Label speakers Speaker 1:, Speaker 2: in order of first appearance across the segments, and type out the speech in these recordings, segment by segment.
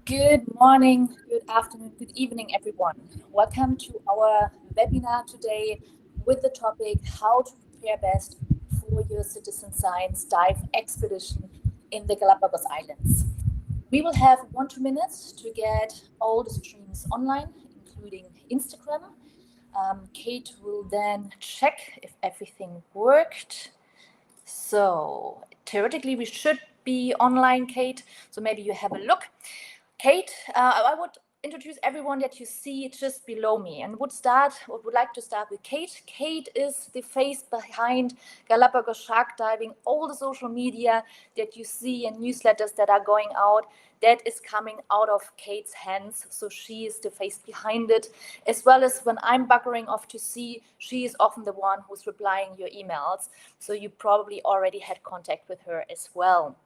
Speaker 1: Good morning, good afternoon, good evening, everyone. Welcome to our webinar today with the topic How to Prepare Best for Your Citizen Science Dive Expedition in the Galapagos Islands. We will have 1-2 minutes to get all the streams online, including Instagram. Kate will then check if everything worked. So theoretically, we should be online, Kate. So maybe you have a look. Kate, I would introduce everyone that you see just below me and would like to start with Kate. Kate is the face behind Galapagos Shark Diving. All the social media that you see and newsletters that are going out, that is coming out of Kate's hands. So she is the face behind it, as well as when I'm buggering off to sea, she is often the one who's replying your emails. So you probably already had contact with her as well.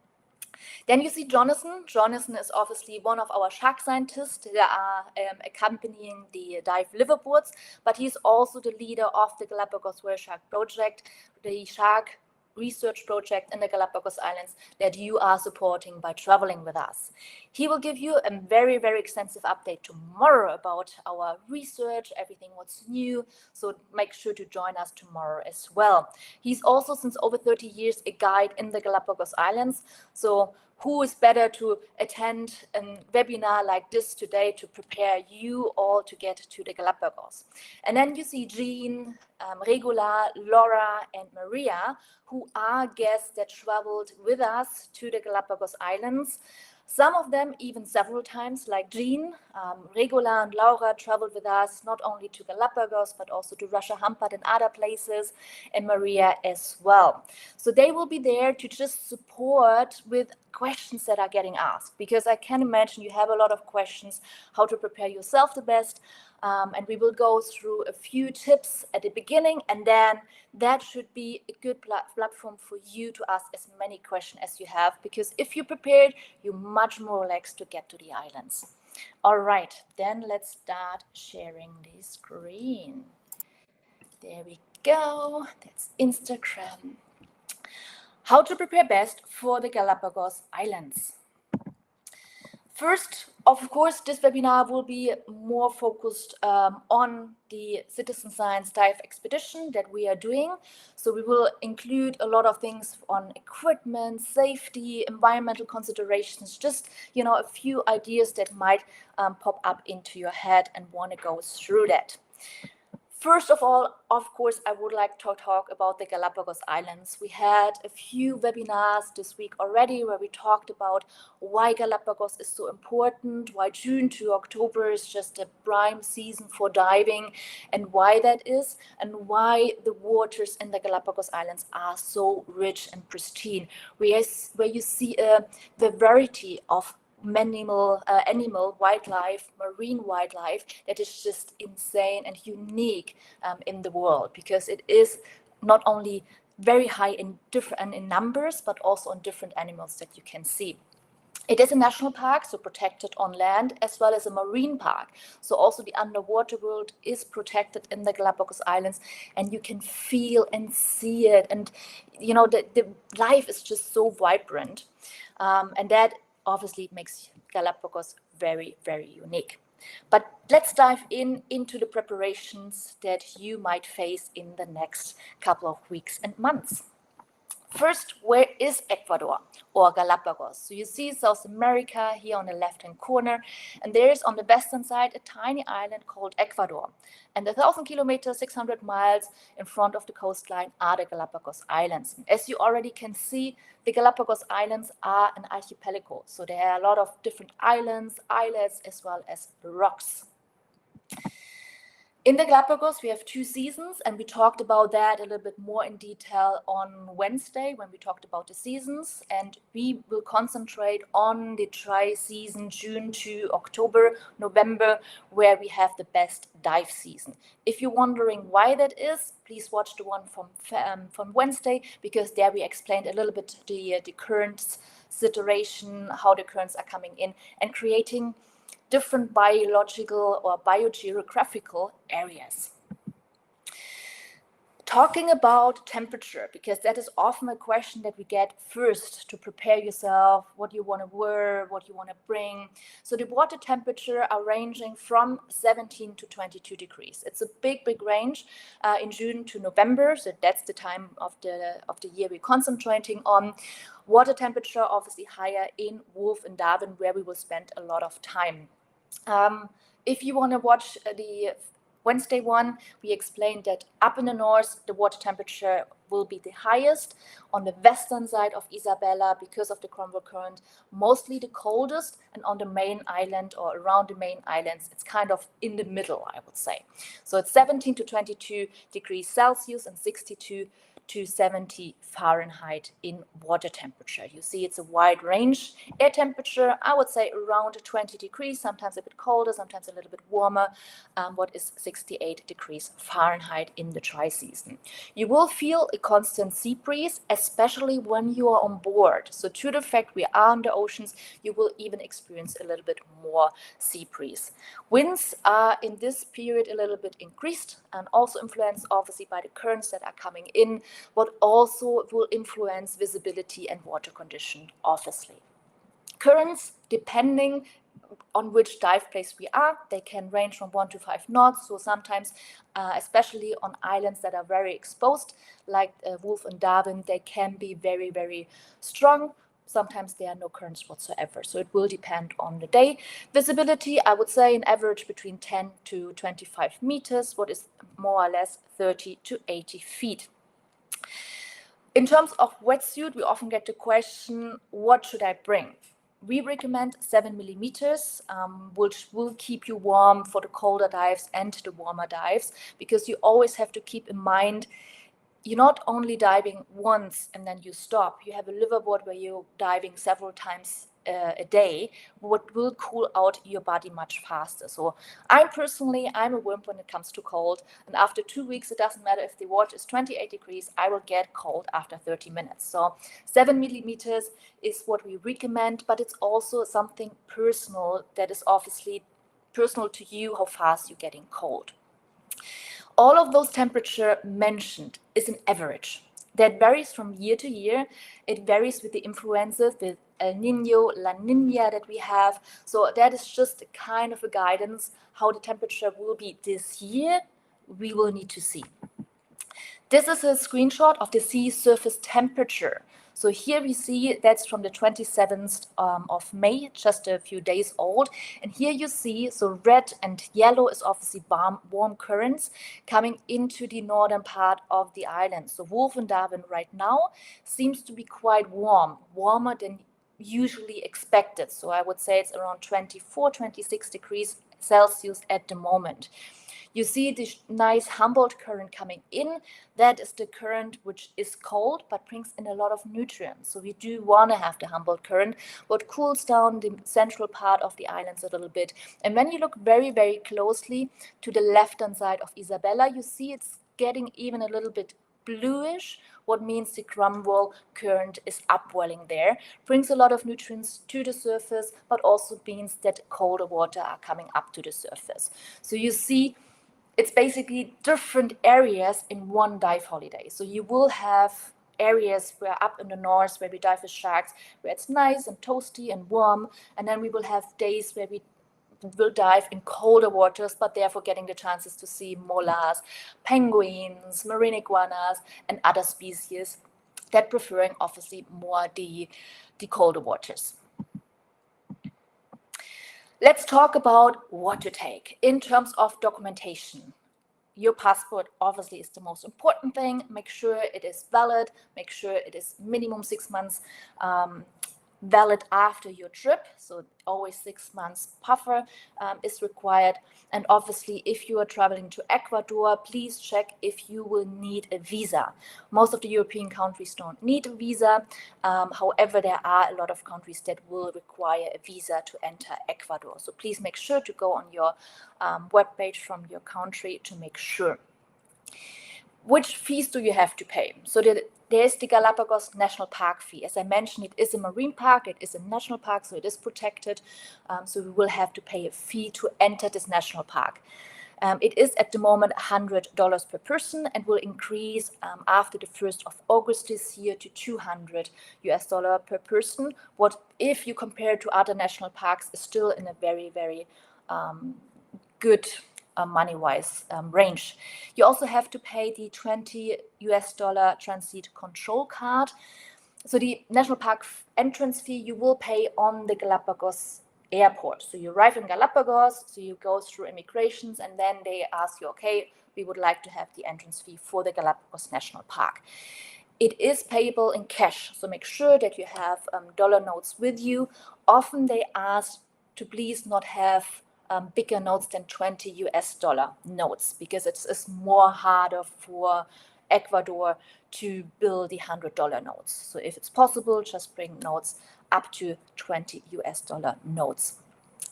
Speaker 1: Then you see Jonathan. Jonathan is obviously one of our shark scientists that are accompanying the dive liveaboards, but he's also the leader of the Galapagos Whale Shark Project, the shark research project in the Galapagos Islands that you are supporting by traveling with us. He will give you a very, very extensive update tomorrow about our research, everything what's new, so make sure to join us tomorrow as well. He's also, since over 30 years, a guide in the Galapagos Islands, so who is better to attend a webinar like this today to prepare you all to get to the Galapagos? And then you see Jean, Regula, Laura, and Maria, who are guests that traveled with us to the Galapagos Islands. Some of them even several times, like Jean. Regula and Laura traveled with us not only to Galapagos, but also to Russia Hampat and other places, and Maria as well. So they will be there to just support with questions that are getting asked, because I can imagine you have a lot of questions how to prepare yourself the best. And we will go through a few tips at the beginning, and then that should be a good platform for you to ask as many questions as you have, because if you're prepared, you're much more relaxed to get to the islands. All right, then let's start sharing the screen. There we go. That's Instagram. How to prepare best for the Galapagos Islands. First, of course, this webinar will be more focused on the citizen science dive expedition that we are doing. So we will include a lot of things on equipment, safety, environmental considerations, just, a few ideas that might pop up into your head and want to go through that. First of all, of course, I would like to talk about the Galapagos Islands. We had a few webinars this week already where we talked about why Galapagos is so important, why June to October is just a prime season for diving, and why that is, and why the waters in the Galapagos Islands are so rich and pristine, where you see the variety of animal wildlife, marine wildlife that is just insane and unique in the world, because it is not only very high in numbers, but also on different animals that you can see. It is a national park, so protected on land, as well as a marine park. So also the underwater world is protected in the Galapagos Islands, and you can feel and see it. And, the life is just so vibrant. And that obviously makes Galapagos very, very unique. But let's dive into the preparations that you might face in the next couple of weeks and months. First, where is Ecuador or Galapagos? So you see South America here on the left-hand corner, and there is on the western side a tiny island called Ecuador. And 1,000 kilometers, 600 miles in front of the coastline are the Galapagos Islands. As you already can see, the Galapagos Islands are an archipelago. So there are a lot of different islands, islets, as well as rocks. In the Galapagos, we have 2 seasons, and we talked about that a little bit more in detail on Wednesday when we talked about the seasons. And we will concentrate on the dry season, June to October, November, where we have the best dive season. If you're wondering why that is, please watch the one from Wednesday, because there we explained a little bit the current situation, how the currents are coming in and creating different biological or biogeographical areas. Talking about temperature, because that is often a question that we get first to prepare yourself, what you want to wear, what you want to bring. So the water temperature are ranging from 17 to 22 degrees. It's a big range in June to November. So that's the time of the year we're concentrating on. Water temperature obviously higher in Wolf and Darwin, where we will spend a lot of time. If you want to watch the Wednesday one, we explained that up in the north, the water temperature will be the highest. On the western side of Isabella, because of the Cromwell Current, mostly the coldest, and on the main island or around the main islands, it's kind of in the middle, I would say. So it's 17 to 22 degrees Celsius and 62 to 70 Fahrenheit in water temperature. You see it's a wide range. Air temperature, I would say around 20 degrees, sometimes a bit colder, sometimes a little bit warmer. What is 68 degrees Fahrenheit in the dry season. You will feel a constant sea breeze, especially when you are on board. So to the fact we are on the oceans, you will even experience a little bit more sea breeze. Winds are in this period a little bit increased and also influenced obviously by the currents that are coming in, but also will influence visibility and water condition, obviously. Currents, depending on which dive place we are, they can range from 1 to 5 knots. So sometimes, especially on islands that are very exposed, like Wolf and Darwin, they can be very strong. Sometimes there are no currents whatsoever. So it will depend on the day. Visibility, I would say, an average between 10 to 25 meters, what is more or less 30 to 80 feet. In terms of wetsuit, we often get the question, what should I bring? We recommend 7 millimeters, which will keep you warm for the colder dives and the warmer dives, because you always have to keep in mind, you're not only diving once and then you stop. You have a liveaboard where you're diving several times a day, what will cool out your body much faster. So I'm a wimp when it comes to cold, and after 2 weeks, it doesn't matter if the water is 28 degrees, I will get cold after 30 minutes. So 7 millimeters is what we recommend, but it's also something personal that is obviously personal to you, how fast you're getting cold. All of those temperature mentioned is an average. That varies from year to year. It varies with the influences, with El Nino, La Nina that we have. So that is just a kind of a guidance. How the temperature will be this year, we will need to see. This is a screenshot of the sea surface temperature. So here we see that's from the 27th of May, just a few days old. And here you see, so red and yellow is obviously warm currents coming into the northern part of the island. So Wolf and Darwin right now seems to be quite warm, warmer than usually expected. So I would say it's around 24, 26 degrees Celsius at the moment. You see this nice Humboldt current coming in. That is the current which is cold but brings in a lot of nutrients. So we do want to have the Humboldt current, what cools down the central part of the islands a little bit. And when you look very closely to the left-hand side of Isabella, you see it's getting even a little bit bluish, what means the Cromwell current is upwelling there, brings a lot of nutrients to the surface, but also means that colder water are coming up to the surface. So you see, it's basically different areas in one dive holiday. So you will have areas where up in the north where we dive with sharks, where it's nice and toasty and warm, and then we will have days where we will dive in colder waters, but therefore getting the chances to see molars, penguins, marine iguanas, and other species that preferring obviously more the colder waters. Let's talk about what to take in terms of documentation. Your passport obviously is the most important thing. Make sure it is valid. Make sure it is minimum 6 months valid after your trip. So always 6 months buffer is required. And obviously, if you are traveling to Ecuador, please check if you will need a visa. Most of the European countries don't need a visa. However, there are a lot of countries that will require a visa to enter Ecuador. So please make sure to go on your webpage from your country to make sure. Which fees do you have to pay? So there's the Galapagos National Park fee. As I mentioned, it is a marine park, it is a national park, so it is protected. So we will have to pay a fee to enter this national park. It is at the moment $100 per person and will increase after the 1st of August this year to $200 per person. What, if you compare to other national parks, is still in a very, very good money-wise range. You also have to pay the $20 transit control card. So the national park entrance fee you will pay on the Galapagos airport. So you arrive in Galapagos, so you go through immigrations, and then they ask you, okay, we would like to have the entrance fee for the Galapagos National Park. It is payable in cash, so make sure that you have dollar notes with you. Often they ask to please not have bigger notes than $20 notes, because it's more harder for Ecuador to bill the $100 notes. So if it's possible, just bring notes up to $20 notes.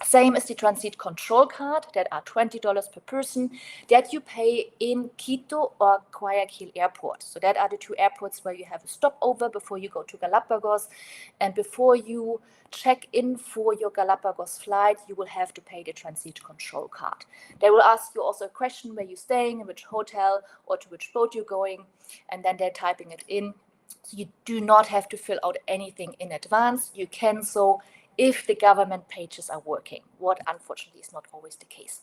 Speaker 1: Same as the transit control card, that are $20 per person, that you pay in Quito or Guayaquil airport. So that are the two airports where you have a stopover before you go to Galapagos. And before you check in for your Galapagos flight, you will have to pay the transit control card. They will ask you also a question: where you're staying, in which hotel, or to which boat you're going, and then they're typing it in. So you do not have to fill out anything in advance. You can so if the government pages are working, what unfortunately is not always the case.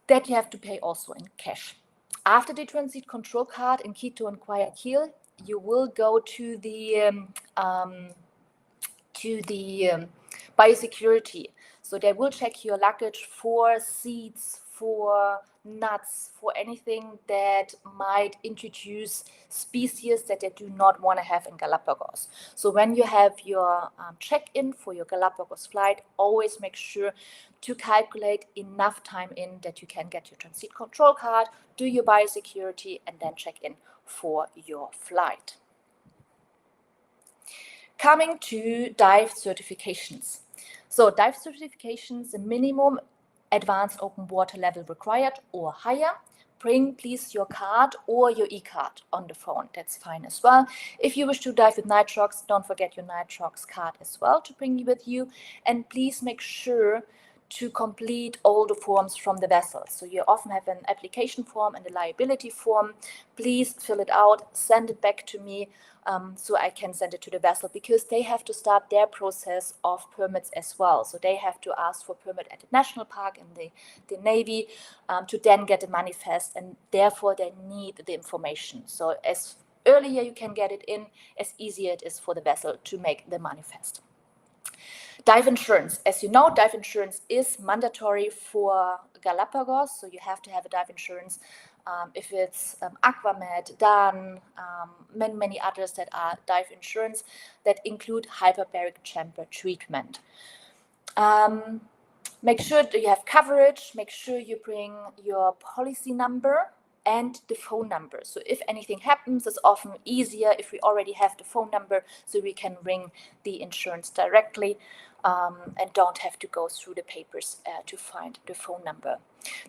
Speaker 1: That you have to pay also in cash. After the transit control card in Quito and Guayaquil, you will go to the biosecurity. So they will check your luggage for seeds, for nuts, for anything that might introduce species that they do not want to have in Galapagos. So when you have your check-in for your Galapagos flight, always make sure to calculate enough time in that you can get your transit control card, do your biosecurity, and then check in for your flight. Coming to dive certifications. So dive certifications, the minimum advanced open water level required or higher. Bring please your card or your e-card on the phone. That's fine as well. If you wish to dive with nitrox, don't forget your nitrox card as well to bring with you. And please make sure to complete all the forms from the vessel. So you often have an application form and a liability form. Please fill it out, send it back to me so I can send it to the vessel, because they have to start their process of permits as well. So they have to ask for permit at the national park and the Navy to then get a manifest, and therefore they need the information. So as earlier you can get it in, as easier it is for the vessel to make the manifest. Dive insurance. As you know, dive insurance is mandatory for Galapagos, so you have to have a dive insurance if it's Aquamed, Dan, many others that are dive insurance that include hyperbaric chamber treatment. Make sure that you have coverage, make sure you bring your policy number and the phone number. So if anything happens, it's often easier if we already have the phone number, so we can ring the insurance directly and don't have to go through the papers to find the phone number.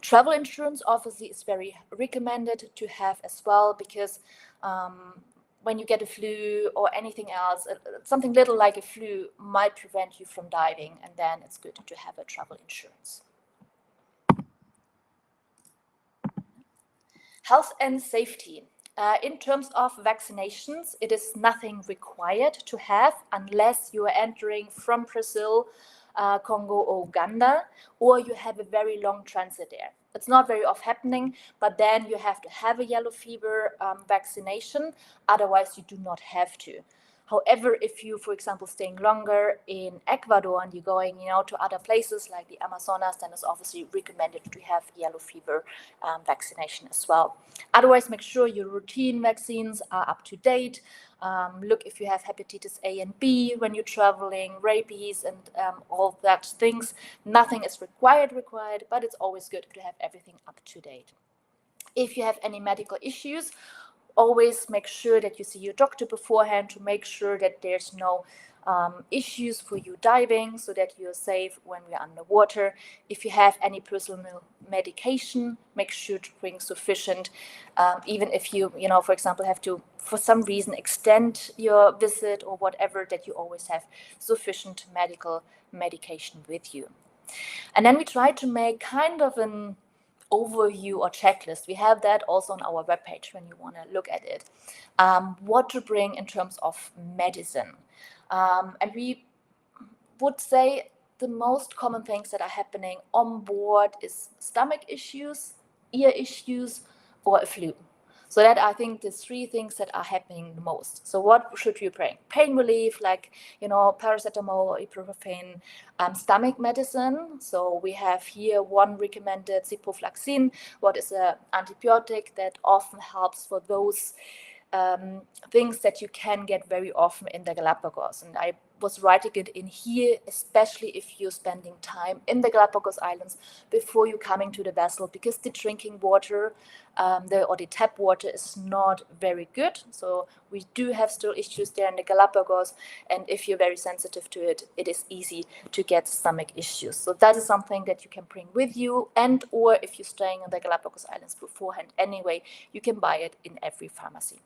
Speaker 1: Travel insurance obviously is very recommended to have as well, because when you get a flu or anything else, something little like a flu might prevent you from diving, and then it's good to have a travel insurance. Health and safety. In terms of vaccinations, it is nothing required to have unless you are entering from Brazil, Congo or Uganda, or you have a very long transit there. It's not very often happening, but then you have to have a yellow fever vaccination. Otherwise, you do not have to. However, if you, for example, staying longer in Ecuador and you're going, to other places like the Amazonas, then it's obviously recommended to have yellow fever vaccination as well. Otherwise, make sure your routine vaccines are up to date. Look if you have hepatitis A and B when you're traveling, rabies, and all that things. Nothing is required, but it's always good to have everything up to date. If you have any medical issues, always make sure that you see your doctor beforehand to make sure that there's no issues for you diving, so that you're safe when we're underwater. If you have any personal medication, make sure to bring sufficient, even if you, for example, have to, for some reason, extend your visit or whatever, that you always have sufficient medical medication with you. And then we try to make kind of an overview or checklist. We have that also on our webpage when you want to look at it. What to bring in terms of medicine. And we would say the most common things that are happening on board is stomach issues, ear issues, or a flu. So that I think the three things that are happening the most. So what should you bring? Pain relief, like, paracetamol or ibuprofen, stomach medicine. So we have here one recommended ciprofloxacin, what is an antibiotic that often helps for those things that you can get very often in the Galapagos. And I was writing it in here, especially if you're spending time in the Galapagos Islands before you're coming to the vessel, because the drinking water or the tap water is not very good. So we do have still issues there in the Galapagos, and if you're very sensitive to it, it is easy to get stomach issues. So that is something that you can bring with you, and or if you're staying in the Galapagos Islands beforehand anyway, you can buy it in every pharmacy.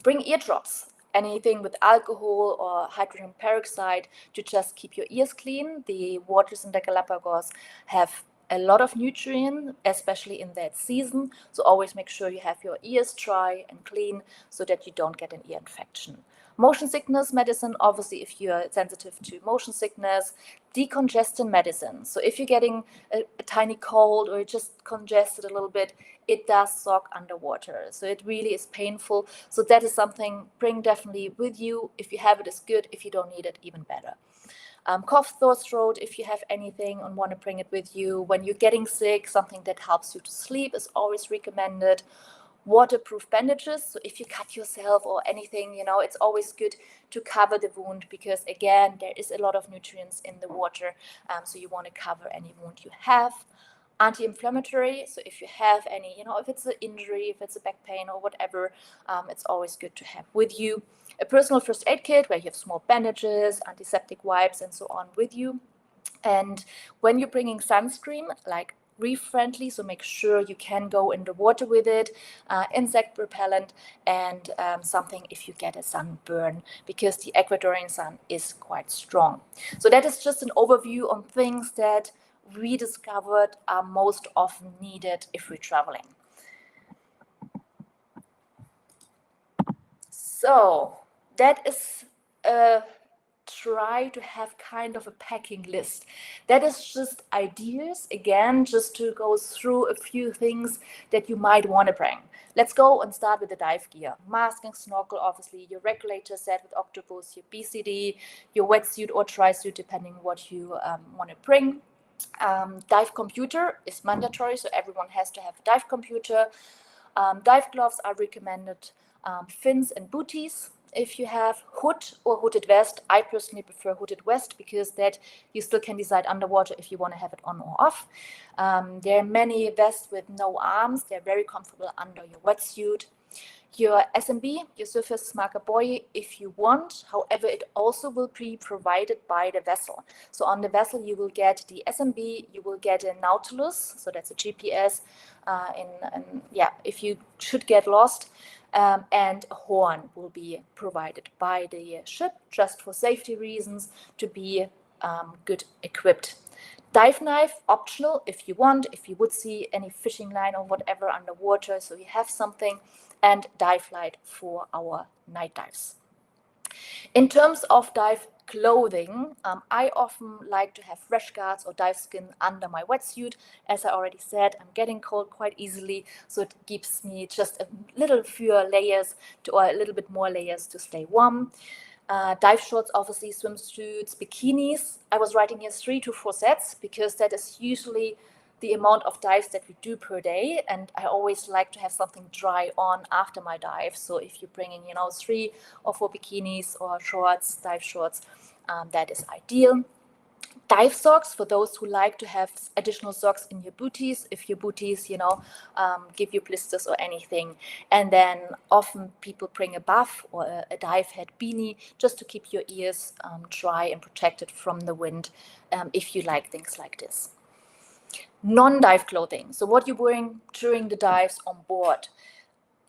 Speaker 1: Bring eardrops, anything with alcohol or hydrogen peroxide to just keep your ears clean. The waters in the Galapagos have a lot of nutrient, especially in that season. So always make sure you have your ears dry and clean so that you don't get an ear infection. Motion sickness medicine, obviously, if you're sensitive to motion sickness. Decongestant medicine. So if you're getting a tiny cold or you're just congested a little bit, it does suck underwater. So it really is painful. So that is something bring definitely with you. If you have it, it's good. If you don't need it, even better. Cough, sore throat, if you have anything and want to bring it with you. When you're getting sick, something that helps you to sleep is always recommended. Waterproof bandages, so if you cut yourself or anything, it's always good to cover the wound, because again, there is a lot of nutrients in the water, so you want to cover any wound you have. Anti-inflammatory, so if you have any, if it's an injury, if it's a back pain or whatever, it's always good to have with you. A personal first aid kit where you have small bandages, antiseptic wipes, and so on with you. And when you're bringing sunscreen, like reef-friendly, so make sure you can go in the water with it, insect repellent, and something if you get a sunburn, because the Ecuadorian sun is quite strong. So that is just an overview on things that we discovered are most often needed if we're traveling. So that is try to have kind of a packing list. That is just ideas, again, just to go through a few things that you might want to bring. Let's go and start with the dive gear. Mask and snorkel, obviously, your regulator set with octopus, your BCD, your wetsuit or tri-suit, depending what you want to bring. Dive computer is mandatory, so everyone has to have a dive computer. Dive gloves are recommended. Fins and booties. If you have hood or hooded vest, I personally prefer hooded vest, because that you still can decide underwater if you want to have it on or off. There are many vests with no arms. They're very comfortable under your wetsuit. Your SMB, your surface marker buoy, if you want. However, it also will be provided by the vessel. So on the vessel, you will get the SMB, you will get a Nautilus, so that's a GPS, if you should get lost, and a horn will be provided by the ship, just for safety reasons, to be good equipped. Dive knife, optional if you want, if you would see any fishing line or whatever underwater, so you have something. And dive light for our night dives. In terms of dive clothing, I often like to have rash guards or dive skin under my wetsuit. As I already said, I'm getting cold quite easily, so it gives me just a little fewer layers or a little bit more layers to stay warm. Dive shorts, obviously, swimsuits, bikinis. I was writing here 3 to 4 sets, because that is usually the amount of dives that we do per day, and I always like to have something dry on after my dive. So if you're bringing 3 or 4 bikinis or shorts, dive shorts, that is ideal. Dive socks, for those who like to have additional socks in your booties, if your booties give you blisters or anything. And then often people bring a buff or a dive head beanie, just to keep your ears dry and protected from the wind, if you like things like this. Non-dive clothing, so what you're wearing during the dives on board.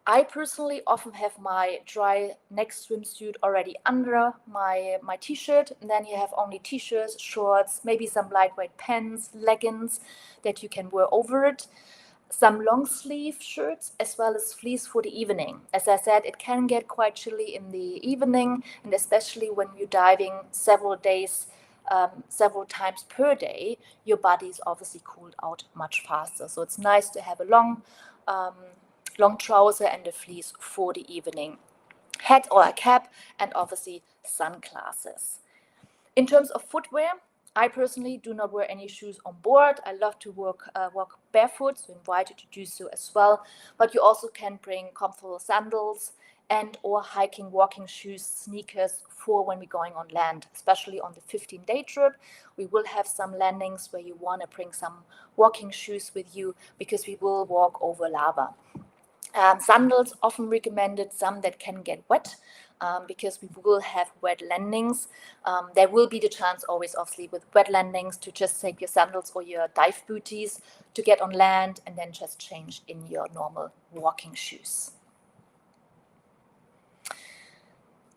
Speaker 1: I personally often have my dry neck swimsuit already under my t-shirt, and then you have only t-shirts, shorts, maybe some lightweight pants, leggings that you can wear over it, some long sleeve shirts, as well as fleece for the evening. As I said, it can get quite chilly in the evening, and especially when you're diving several days, several times per day, your body is obviously cooled out much faster. So it's nice to have a long trouser and a fleece for the evening, hat or a cap, and obviously sunglasses. In terms of footwear, I personally do not wear any shoes on board. I love to walk barefoot, so I invite you to do so as well. But you also can bring comfortable sandals and or hiking, walking shoes, sneakers for when we're going on land, especially on the 15-day trip. We will have some landings where you want to bring some walking shoes with you because we will walk over lava. Sandals often recommended, some that can get wet because we will have wet landings. There will be the chance always, obviously, with wet landings to just take your sandals or your dive booties to get on land and then just change in your normal walking shoes.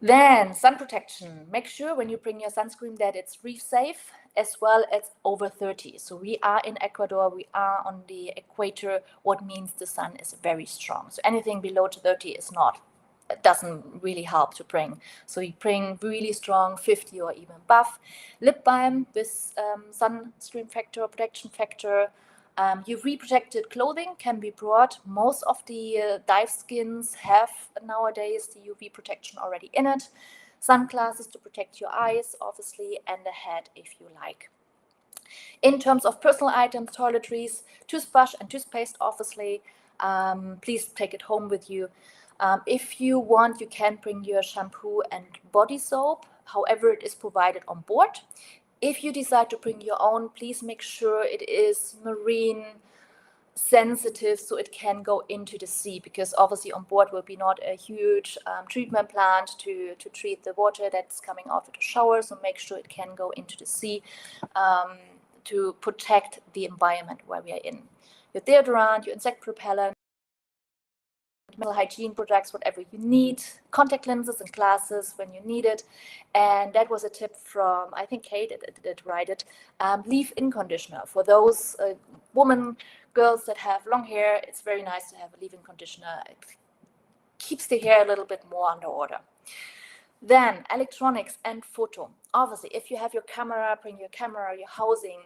Speaker 1: Then sun protection. Make sure when you bring your sunscreen that it's reef safe as well as over 30. So we are in Ecuador, we are on the equator, what means the sun is very strong. So anything below 30 is not, it doesn't really help to bring. So you bring really strong 50 or even above. Lip balm with sunscreen factor, protection factor. UV protected clothing can be brought. Most of the dive skins have nowadays the UV protection already in it. Sunglasses to protect your eyes, obviously, and a hat if you like. In terms of personal items, toiletries, toothbrush and toothpaste, obviously, please take it home with you. If you want, you can bring your shampoo and body soap. However, it is provided on board. If you decide to bring your own, please make sure it is marine sensitive so it can go into the sea, because obviously on board will be not a huge treatment plant to treat the water that's coming out of the shower. So make sure it can go into the sea to protect the environment where we are in. Your deodorant, your insect repellent, mental hygiene products, whatever you need, contact lenses and glasses when you need it. And that was a tip from, I think Kate did write it, leave-in conditioner. For those girls that have long hair, it's very nice to have a leave-in conditioner. It keeps the hair a little bit more under order. Then electronics and photo. Obviously, if you have your camera, bring your camera, your housing,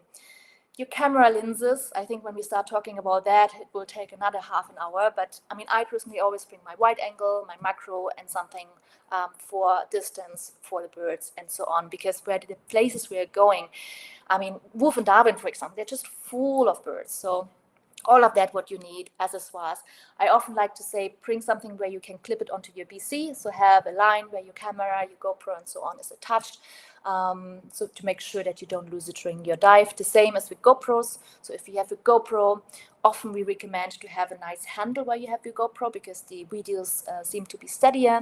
Speaker 1: your camera lenses. I think when we start talking about that, it will take another half an hour. But I mean, I personally always bring my wide angle, my macro, and something for distance for the birds and so on. Because where the places we are going, I mean, Wolf and Darwin, for example, they're just full of birds. So all of that, what you need, accessoires. I often like to say, bring something where you can clip it onto your BC. So have a line where your camera, your GoPro, and so on is attached. So to make sure that you don't lose it during your dive. The same as with GoPros. So if you have a GoPro, often we recommend to have a nice handle where you have your GoPro because the videos seem to be steadier.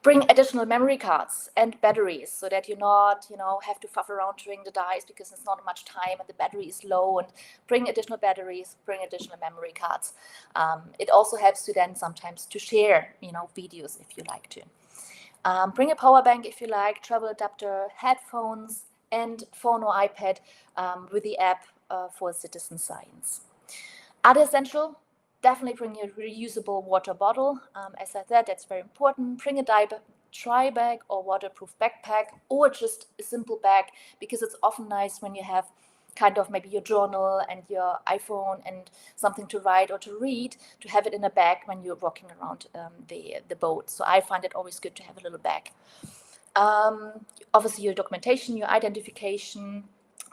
Speaker 1: Bring additional memory cards and batteries so that you not, have to fuff around during the dives because there's not much time and the battery is low. And bring additional batteries, bring additional memory cards. It also helps you then sometimes to share, videos if you like to. Bring a power bank if you like, travel adapter, headphones, and phone or iPad with the app for citizen science. Other essential, definitely bring a reusable water bottle. As I said, that's very important. Bring a dry bag or waterproof backpack, or just a simple bag, because it's often nice when you have kind of maybe your journal and your iPhone and something to write or to read, to have it in a bag when you're walking around the boat. So I find it always good to have a little bag. Obviously your documentation, your identification.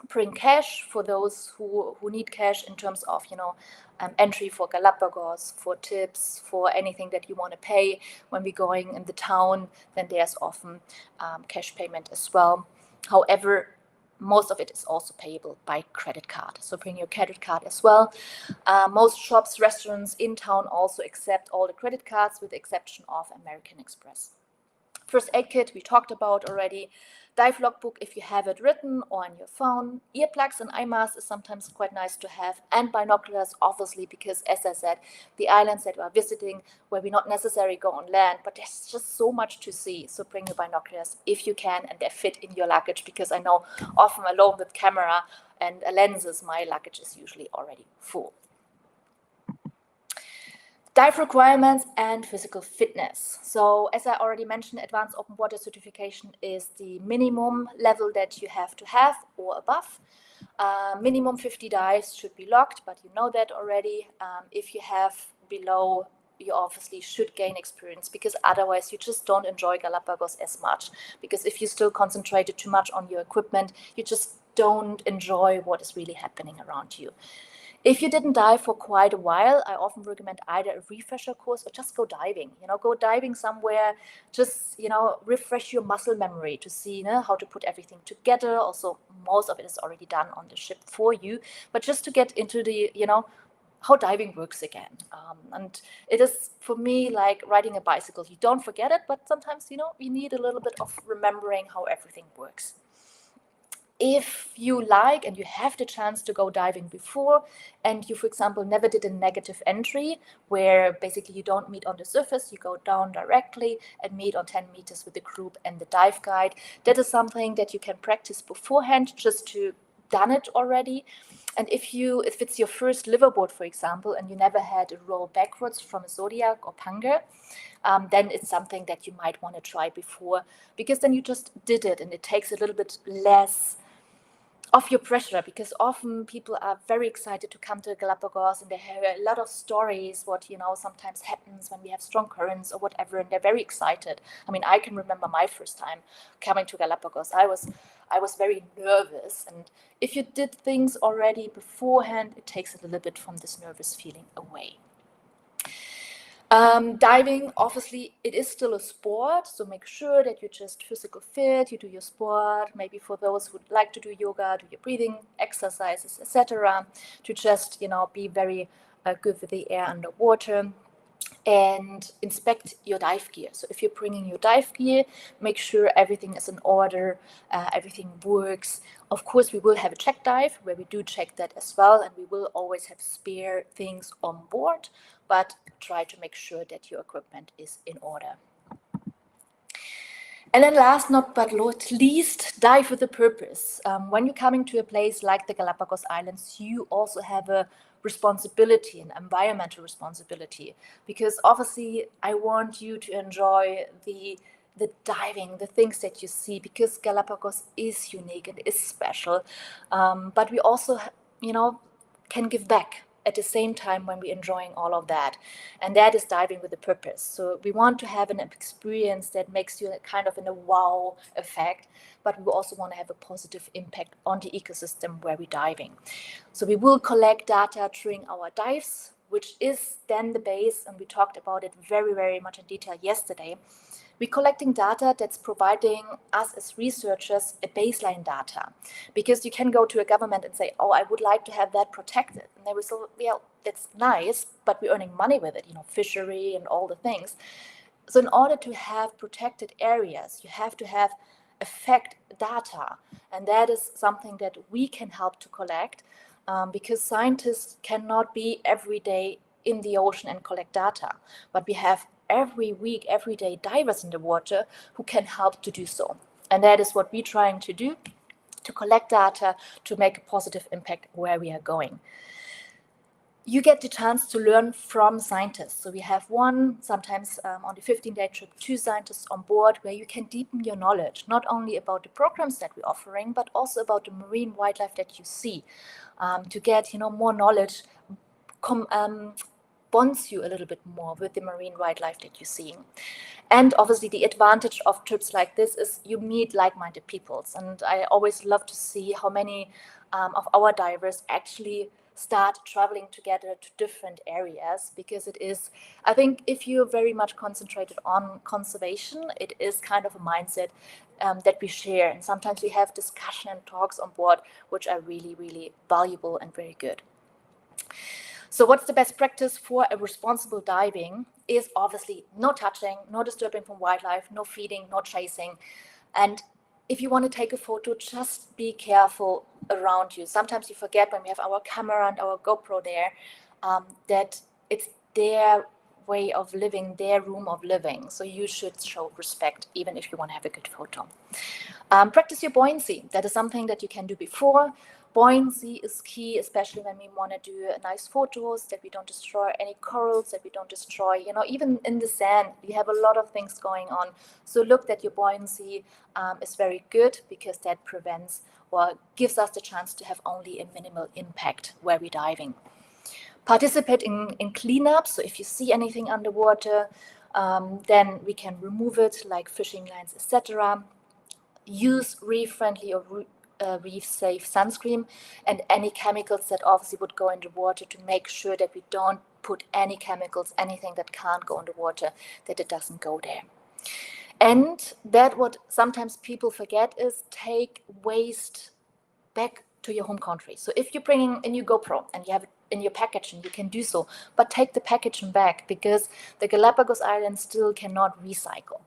Speaker 1: Bring cash for those who need cash in terms of entry for Galapagos, for tips, for anything that you want to pay when we're going in the town. Then there's often cash payment as well. However, most of it is also payable by credit card. So bring your credit card as well. Most shops, restaurants in town also accept all the credit cards with the exception of American Express. First aid kit we talked about already. Dive logbook if you have it written or on your phone. Earplugs and eye masks is sometimes quite nice to have, and binoculars, obviously, because as I said, the islands that we are visiting, where we not necessarily go on land, but there's just so much to see. So bring your binoculars if you can, and they fit in your luggage, because I know often alone with camera and lenses, my luggage is usually already full. Dive requirements and physical fitness. So as I already mentioned, advanced open water certification is the minimum level that you have to have or above. Minimum 50 dives should be logged, but you know that already. If you have below, you obviously should gain experience, because otherwise you just don't enjoy Galapagos as much. Because if you still concentrated too much on your equipment, you just don't enjoy what is really happening around you. If you didn't dive for quite a while, I often recommend either a refresher course or just go diving. Go diving somewhere, just, refresh your muscle memory to see how to put everything together. Also, most of it is already done on the ship for you, but just to get into the, how diving works again. And it is, for me, like riding a bicycle. You don't forget it, but sometimes, you need a little bit of remembering how everything works. If you like and you have the chance to go diving before, and you, for example, never did a negative entry, where basically you don't meet on the surface, you go down directly and meet on 10 meters with the group and the dive guide, that is something that you can practice beforehand, just to done it already. And if it's your first liveaboard, for example, and you never had a roll backwards from a Zodiac or Panger, then it's something that you might want to try before, because then you just did it and it takes a little bit less of your pressure, because often people are very excited to come to Galapagos and they have a lot of stories what sometimes happens when we have strong currents or whatever, and they're very excited. I mean, I can remember my first time coming to Galapagos. I was very nervous, and if you did things already beforehand, it takes a little bit from this nervous feeling away. Diving, obviously, it is still a sport, so make sure that you're just physical fit, you do your sport, maybe for those who like to do yoga, do your breathing exercises, etc., to just, be very good with the air underwater. And inspect your dive gear. So if you're bringing your dive gear, make sure everything is in order, everything works. Of course, we will have a check dive where we do check that as well, and we will always have spare things on board, but try to make sure that your equipment is in order. And then last not but least, dive with a purpose. When you're coming to a place like the Galapagos Islands, you also have a responsibility, an environmental responsibility, because obviously I want you to enjoy the diving, the things that you see, because Galapagos is unique and is special. But we also, can give back at the same time when we're enjoying all of that. And that is diving with a purpose. So we want to have an experience that makes you kind of in a wow effect, but we also want to have a positive impact on the ecosystem where we're diving. So we will collect data during our dives, which is then the base, and we talked about it very, very much in detail yesterday. We're collecting data that's providing us as researchers a baseline data, because you can go to a government and say, oh, I would like to have that protected. And they will say, well, that's nice, but we're earning money with it, fishery and all the things. So in order to have protected areas, you have to have effect data. And that is something that we can help to collect, because scientists cannot be every day in the ocean and collect data. But we have every week, every day, divers in the water who can help to do so. And that is what we're trying to do, to collect data, to make a positive impact where we are going. You get the chance to learn from scientists. So we have sometimes on the 15-day trip, 2 scientists on board, where you can deepen your knowledge, not only about the programs that we're offering, but also about the marine wildlife that you see, to get more knowledge, bonds you a little bit more with the marine wildlife that you're seeing. And obviously the advantage of trips like this is you meet like-minded peoples. And I always love to see how many of our divers actually start traveling together to different areas, because it is, I think, if you're very much concentrated on conservation, it is kind of a mindset that we share. And sometimes we have discussion and talks on board, which are really, really valuable and very good. So what's the best practice for a responsible diving is obviously no touching, no disturbing from wildlife, no feeding, no chasing. And if you want to take a photo, just be careful around you. Sometimes you forget when we have our camera and our GoPro there, that it's their way of living, their room of living. So you should show respect, even if you want to have a good photo. Practice your buoyancy. That is something that you can do before. Buoyancy is key, especially when we want to do nice photos, that we don't destroy any corals, that we don't destroy, even in the sand, we have a lot of things going on. So look that your buoyancy is very good, because that prevents or gives us the chance to have only a minimal impact where we're diving. Participate in cleanups. So if you see anything underwater, then we can remove it, like fishing lines, etc. Use reef-friendly or reef-safe sunscreen, and any chemicals that obviously would go in the water, to make sure that we don't put any chemicals, anything that can't go in the water, that it doesn't go there. And that what sometimes people forget is take waste back to your home country. So if you're bringing a new GoPro and you have it in your packaging, you can do so, but take the packaging back, because the Galapagos Islands still cannot recycle.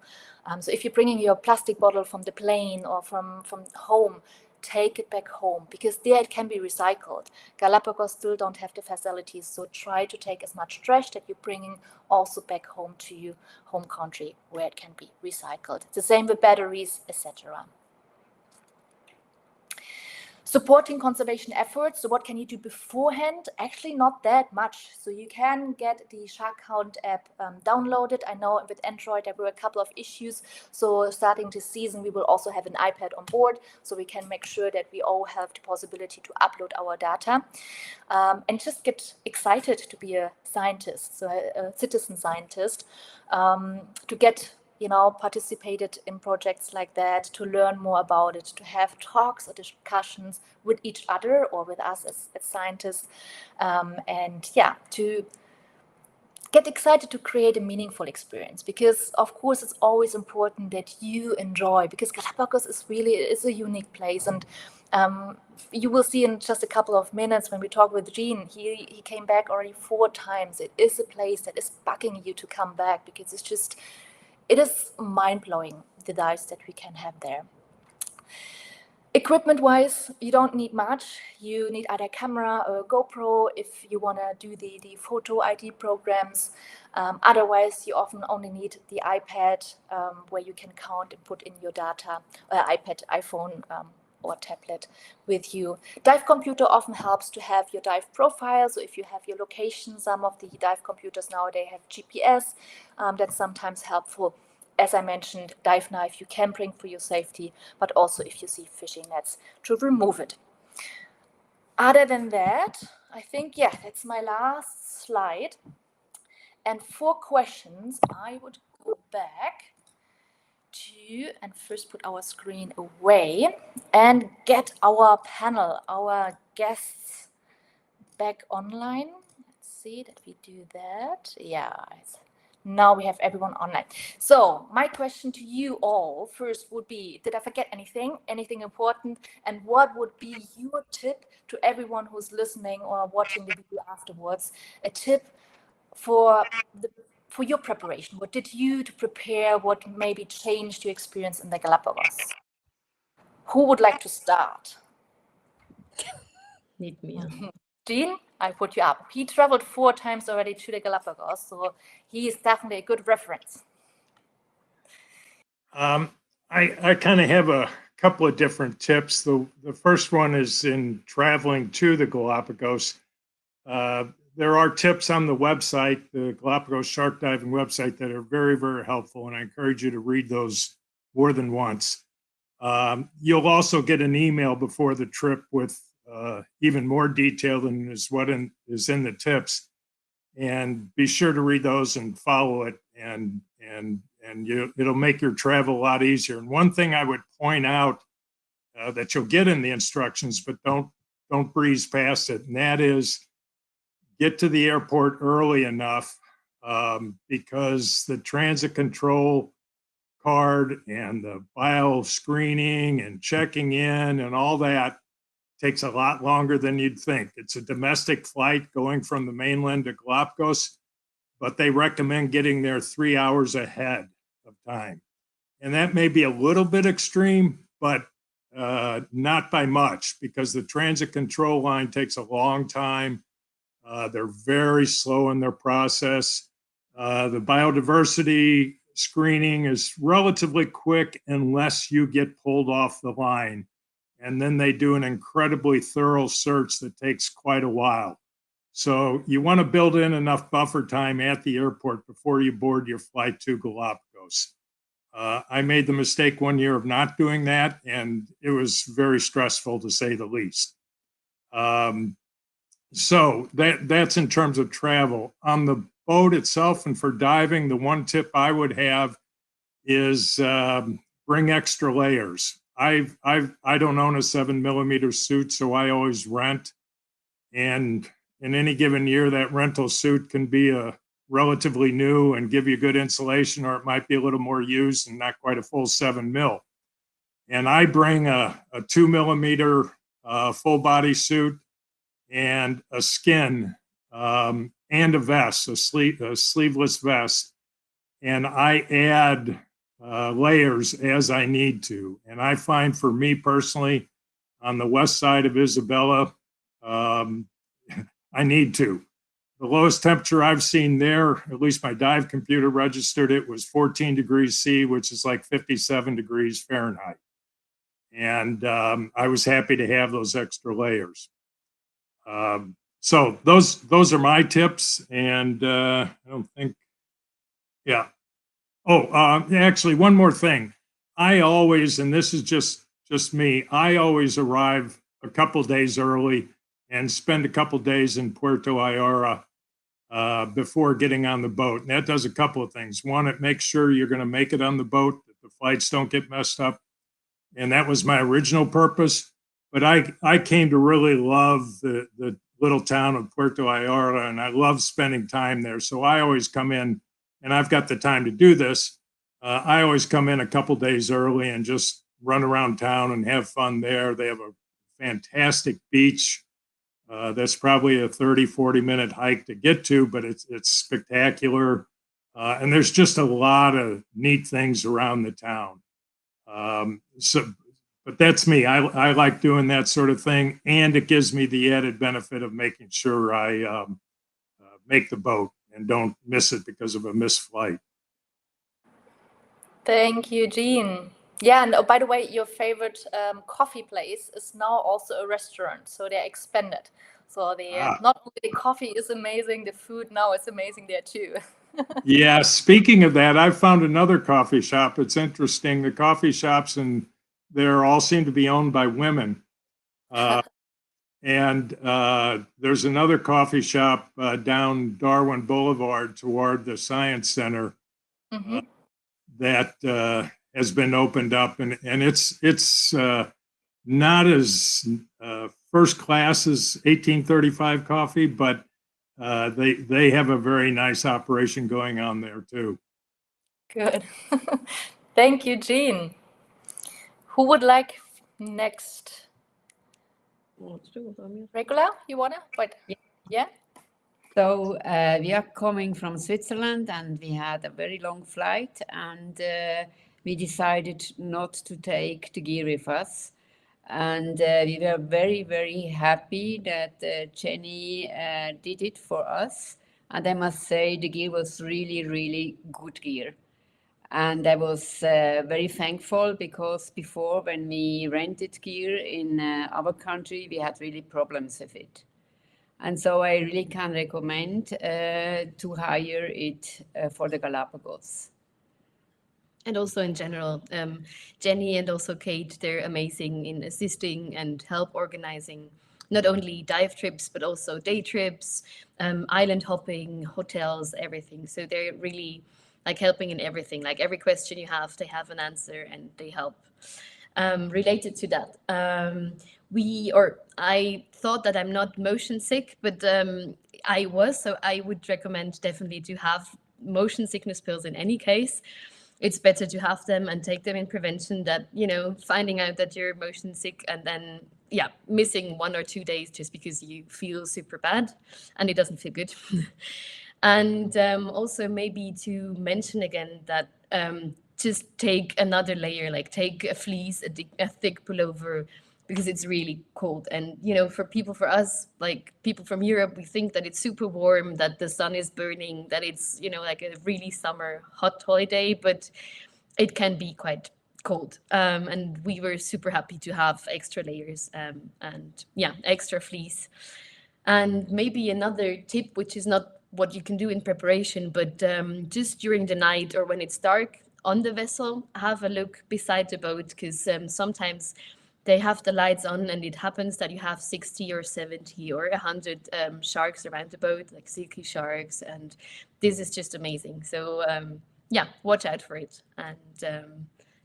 Speaker 1: So if you're bringing your plastic bottle from the plane or from home, take it back home, because there it can be recycled. Galapagos still don't have the facilities, so try to take as much trash that you're bringing also back home to your home country, where it can be recycled. The same with batteries, etc. Supporting conservation efforts. So what can you do beforehand? Actually, not that much. So you can get the Shark Count app downloaded. I know with Android there were a couple of issues. So starting this season, we will also have an iPad on board, so we can make sure that we all have the possibility to upload our data. And just get excited to be a scientist, so a citizen scientist, to get participated in projects like that, to learn more about it, to have talks or discussions with each other or with us as scientists, and to get excited to create a meaningful experience, because of course it's always important that you enjoy, because Galapagos is a unique place. And you will see in just a couple of minutes when we talk with Jean, he came back already 4 times. It is a place that is bugging you to come back, because it is mind-blowing, the dives that we can have there. Equipment-wise, you don't need much. You need either camera or GoPro if you want to do the photo ID programs. Otherwise, you often only need the iPad, where you can count and put in your data, iPad, iPhone, or tablet with you. Dive computer often helps to have your dive profile. So if you have your location, some of the dive computers nowadays have GPS. That's sometimes helpful. As I mentioned, dive knife you can bring for your safety, but also if you see fishing nets, to remove it. Other than that, I think, that's my last slide. And for questions, I would go back to, and first put our screen away and get our panel, our guests back online. Let's see that we do that. Yeah, now we have everyone online. So my question to you all first would be, did I forget anything important? And what would be your tip to everyone who's listening or watching the video afterwards? A tip for your preparation. What did you to prepare? What maybe changed your experience in the Galapagos? Who would like to start?
Speaker 2: Need me.
Speaker 1: Jean, I put you up. He traveled 4 times already to the Galapagos, so he is definitely a good reference.
Speaker 3: I kind of have a couple of different tips. The first one is in traveling to the Galapagos. There are tips on the website, the Galapagos Shark Diving website, that are very, very helpful, and I encourage you to read those more than once. You'll also get an email before the trip with even more detail than is what is in the tips, and be sure to read those and follow it, and it'll make your travel a lot easier. And one thing I would point out that you'll get in the instructions, but don't breeze past it, and that is, get to the airport early enough, because the transit control card and the bio screening and checking in and all that takes a lot longer than you'd think. It's a domestic flight going from the mainland to Galapagos, but they recommend getting there 3 hours ahead of time. And that may be a little bit extreme, but not by much, because the transit control line takes a long time. They're very slow in their process. The biodiversity screening is relatively quick unless you get pulled off the line. And then they do an incredibly thorough search that takes quite a while. So you want to build in enough buffer time at the airport before you board your flight to Galapagos. I made the mistake one year of not doing that, and it was very stressful, to say the least. So that's in terms of travel. On the boat itself and for diving, the one tip I would have is bring extra layers. I don't own a 7mm suit, so I always rent. And in any given year, that rental suit can be a relatively new and give you good insulation, or it might be a little more used and not quite a full 7mm. And I bring a 2mm full body suit and a skin and a vest, a sleeveless vest. And I add layers as I need to. And I find, for me personally, on the west side of Isabella, I need to. The lowest temperature I've seen there, at least my dive computer registered it, was 14 degrees C, which is like 57 degrees Fahrenheit. And I was happy to have those extra layers. So those are my tips. And I don't think, yeah. Oh, actually, one more thing. I always, and this is just me, I always arrive a couple days early and spend a couple days in Puerto Ayora before getting on the boat. And that does a couple of things. One, it makes sure you're going to make it on the boat, that the flights don't get messed up. And that was my original purpose. But I came to really love the little town of Puerto Ayora, and I love spending time there. So I always come in, and I've got the time to do this. I always come in a couple days early and just run around town and have fun there. They have a fantastic beach. That's probably a 30-40 minute hike to get to, but it's spectacular. And there's just a lot of neat things around the town. But that's me. I like doing that sort of thing, and it gives me the added benefit of making sure I make the boat and don't miss it because of a missed flight.
Speaker 1: Thank you, Gene. Yeah, and by the way, your favorite coffee place is now also a restaurant, so they're expanded. So not only the coffee is amazing, the food now is amazing there too.
Speaker 3: Yeah, speaking of that, I found another coffee shop. It's interesting. The coffee shops and there all seem to be owned by women. And there's another coffee shop down Darwin Boulevard toward the Science Center that has been opened up, and it's not as first class as 1835 coffee, but they have a very nice operation going on there too.
Speaker 1: Good. Thank you, Gene. Who would like next? Regular, you wanna? But yeah.
Speaker 2: So we are coming from Switzerland, and we had a very long flight, and we decided not to take the gear with us. And we were very, very happy that Jenny did it for us. And I must say the gear was really, really good gear. And I was very thankful, because before, when we rented gear in our country, we had really problems with it. And so I really can recommend to hire it for the Galapagos.
Speaker 4: And also in general, Jenny and also Kate, they're amazing in assisting and help organizing not only dive trips, but also day trips, island hopping, hotels, everything. So they're really like helping in everything. Like every question you have, they have an answer and they help. Related to that, I thought that I'm not motion sick, but I was, so I would recommend definitely to have motion sickness pills in any case. It's better to have them and take them in prevention that, finding out that you're motion sick and then, missing 1 or 2 days just because you feel super bad and it doesn't feel good. And also maybe to mention again that just take another layer, like take a fleece, a thick pullover, because it's really cold. And for us, like people from Europe, we think that it's super warm, that the sun is burning, that it's like a really summer hot holiday, but it can be quite cold. And we were super happy to have extra layers, and yeah, extra fleece. And maybe another tip, which is not what you can do in preparation, but just during the night or when it's dark on the vessel, have a look beside the boat, because sometimes they have the lights on and it happens that you have 60 or 70 or 100 sharks around the boat, like silky sharks. And this is just amazing. So yeah, watch out for it. And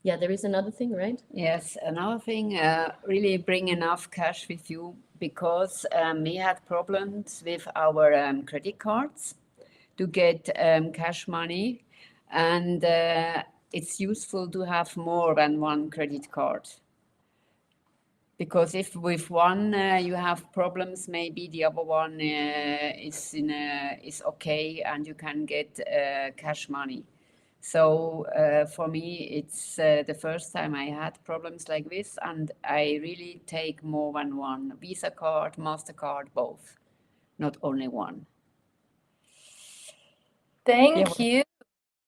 Speaker 4: yeah, there is another thing, right?
Speaker 2: Yes, another thing, really bring enough cash with you, because we had problems with our credit cards to get cash money, and it's useful to have more than one credit card. Because if with one you have problems, maybe the other one is okay and you can get cash money. So for me, it's the first time I had problems like this, and I really take more than one Visa card, MasterCard, both, not only one.
Speaker 1: Thank you.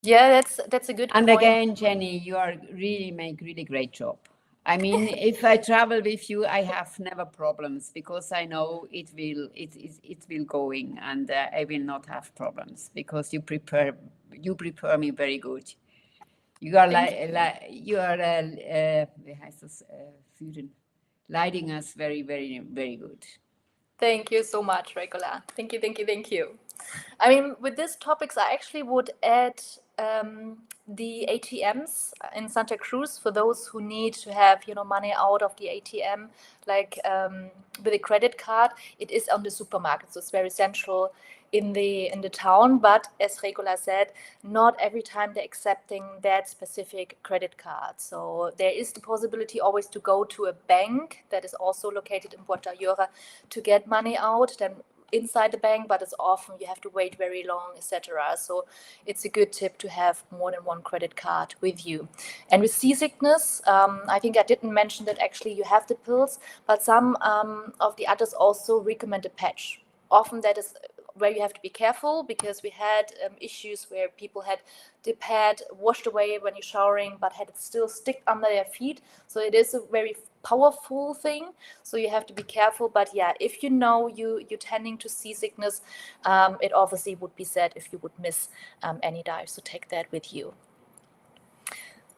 Speaker 1: Yeah, that's a good
Speaker 2: And
Speaker 1: point.
Speaker 2: again, Jenny, you are make really great job. I mean, if I travel with you, I have never problems, because I know it will going, and I will not have problems, because you prepare me very good. You are wie heißt das, führen, leading us very, very, very good.
Speaker 1: Thank you so much, Regula. Thank you, thank you, thank you. I mean, with these topics, I actually would add the ATMs in Santa Cruz for those who need to have money out of the ATM, like with a credit card. It is on the supermarket, so it's very central in the town. But as Regula said, not every time they're accepting that specific credit card. So there is the possibility always to go to a bank that is also located in Puerto Ayora to get money out. Then inside the bank, but it's often you have to wait very long, etc. So it's a good tip to have more than one credit card with you. And with seasickness, I think I didn't mention that actually you have the pills, but some of the others also recommend a patch. Often that is where you have to be careful, because we had issues where people had the pad washed away when you're showering, but had it still stick under their feet. So it is a very powerful thing, so you have to be careful. But yeah, if you're tending to seasickness, it obviously would be sad if you would miss any dive, so take that with you.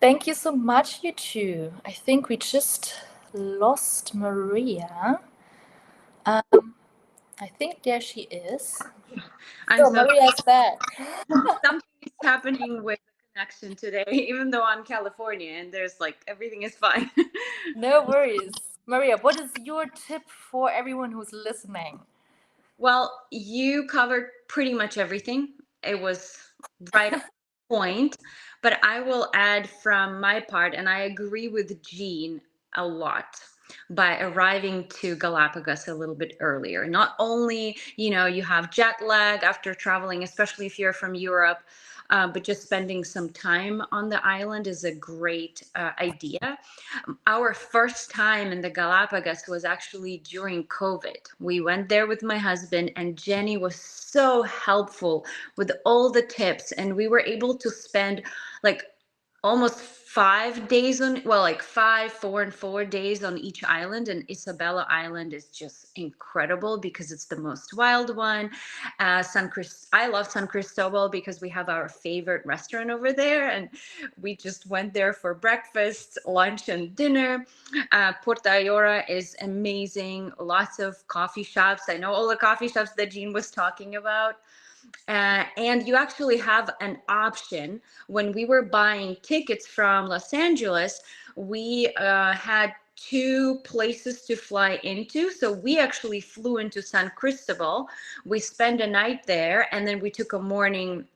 Speaker 1: Thank you so much, you two. I think we just lost Maria. I think there she is. So Maria's back.
Speaker 5: Something is happening with the connection today, even though I'm California and there's everything is fine.
Speaker 1: No worries. Maria, what is your tip for everyone who's listening?
Speaker 5: Well, you covered pretty much everything. It was right on point, but I will add from my part, and I agree with Jean a lot, by arriving to Galapagos a little bit earlier. Not only, you have jet lag after traveling, especially if you're from Europe, but just spending some time on the island is a great idea. Our first time in the Galapagos was actually during COVID. We went there with my husband, and Jenny was so helpful with all the tips, and we were able to spend almost 5 days on, 5, 4, and 4 days on each island. And Isabella Island is just incredible because it's the most wild one. I love San Cristobal because we have our favorite restaurant over there, and we just went there for breakfast, lunch, and dinner. Puerto Ayora is amazing. Lots of coffee shops. I know all the coffee shops that Jean was talking about. And you actually have an option. When we were buying tickets from Los Angeles, we had 2 places to fly into. So we actually flew into San Cristobal. We spent a night there, and then we took a morning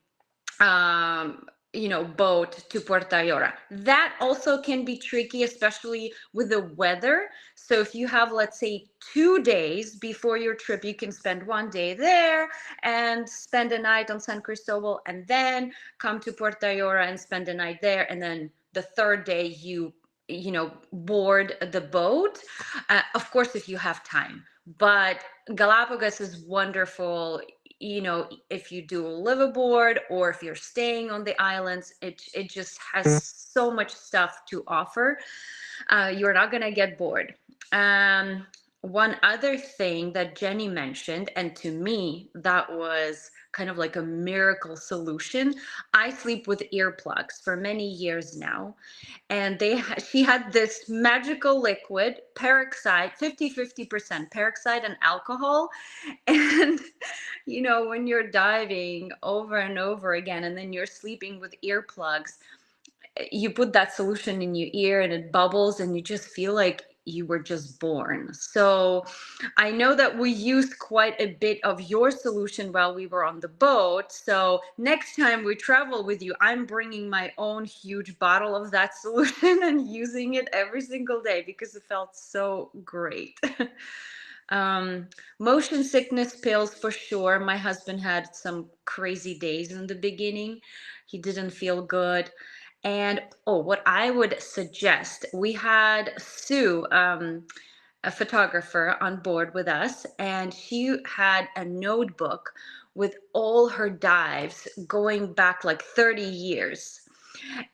Speaker 5: boat to Puerto Ayora. That also can be tricky, especially with the weather. So if you have, let's say, 2 days before your trip, you can spend 1 day there and spend a night on San Cristobal, and then come to Puerto Ayora and spend a night there. And then the third day you board the boat. Of course, if you have time. But Galapagos is wonderful. If you do a liveaboard or if you're staying on the islands, it just has so much stuff to offer. You're not gonna get bored. One other thing that Jenny mentioned, and to me that was kind of like a miracle solution. I sleep with earplugs for many years now, and she had this magical liquid, peroxide, 50% peroxide and alcohol. And when you're diving over and over again and then you're sleeping with earplugs, you put that solution in your ear and it bubbles and you just feel like you were just born. So I know that we used quite a bit of your solution while we were on the boat. So next time we travel with you, I'm bringing my own huge bottle of that solution and using it every single day because it felt so great. Motion sickness pills for sure. My husband had some crazy days in the beginning. He didn't feel good. And what I would suggest, we had Sue, a photographer, on board with us, and she had a notebook with all her dives going back like 30 years.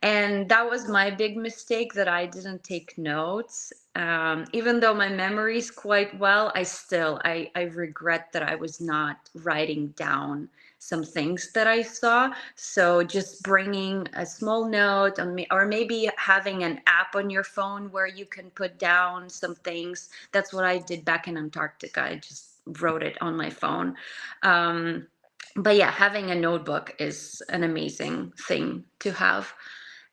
Speaker 5: And that was my big mistake, that I didn't take notes. Even though my memory is quite well, I regret that I was not writing down some things that I saw. So just bringing a small note on me, or maybe having an app on your phone where you can put down some things. That's what I did back in Antarctica. I just wrote it on my phone. But yeah, having a notebook is an amazing thing to have.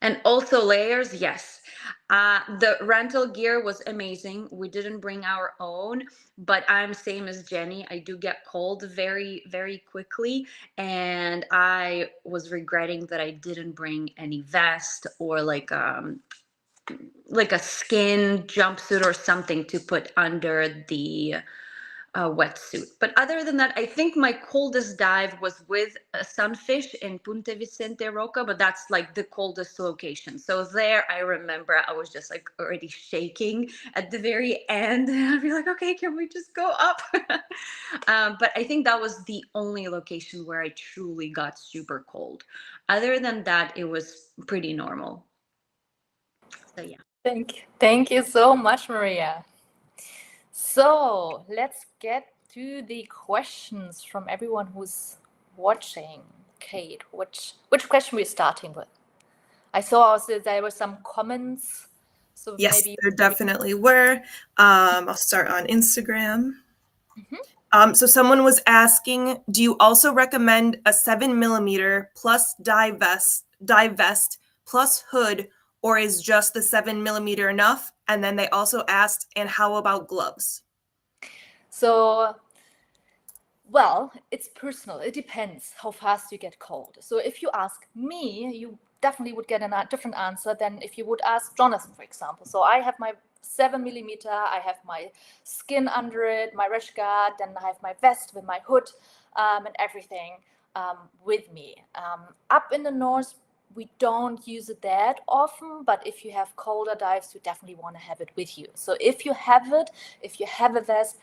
Speaker 5: And also layers, yes. The rental gear was amazing. We didn't bring our own, but I'm same as Jenny. I do get cold very, very quickly. And I was regretting that I didn't bring any vest or like a skin jumpsuit or something to put under the wetsuit. But other than that, I think my coldest dive was with a sunfish in Punta Vicente Roca, but that's like the coldest location. So there, I remember I was just like already shaking at the very end. And I'd be like, okay, can we just go up? But I think that was the only location where I truly got super cold. Other than that, it was pretty normal. So yeah.
Speaker 1: Thank you so much, Maria. So let's get to the questions from everyone who's watching. Kate, which question we're starting with? I saw also there were some comments. So
Speaker 6: Yes,
Speaker 1: maybe
Speaker 6: there definitely were. I'll start on Instagram. So someone was asking, do you also recommend a 7mm plus dive vest plus hood, or is just the 7mm enough? And then they also asked, and how about gloves?
Speaker 1: So, well, it's personal. It depends how fast you get cold. So if you ask me, you definitely would get a different answer than if you would ask Jonathan, for example. So I have my 7mm, I have my skin under it, my rash guard, then I have my vest with my hood and everything with me. Up in the north, we don't use it that often, but if you have colder dives, you definitely want to have it with you. So if you have it, if you have a vest,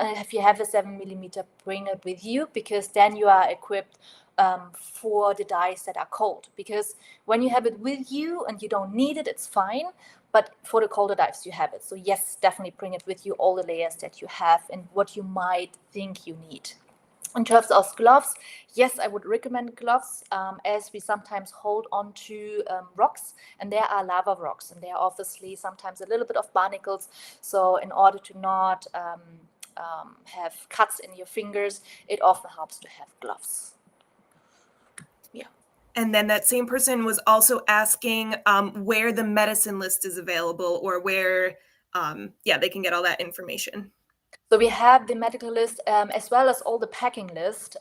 Speaker 1: if you have a 7mm, bring it with you, because then you are equipped for the dives that are cold. Because when you have it with you and you don't need it, it's fine. But for the colder dives, you have it. So yes, definitely bring it with you, all the layers that you have and what you might think you need. In terms of gloves, yes, I would recommend gloves, as we sometimes hold on to rocks, and there are lava rocks, and there are obviously sometimes a little bit of barnacles. So in order to not have cuts in your fingers, it often helps to have gloves. Yeah.
Speaker 6: And then that same person was also asking where the medicine list is available, or where they can get all that information.
Speaker 1: So we have the medical list as well as all the packing list.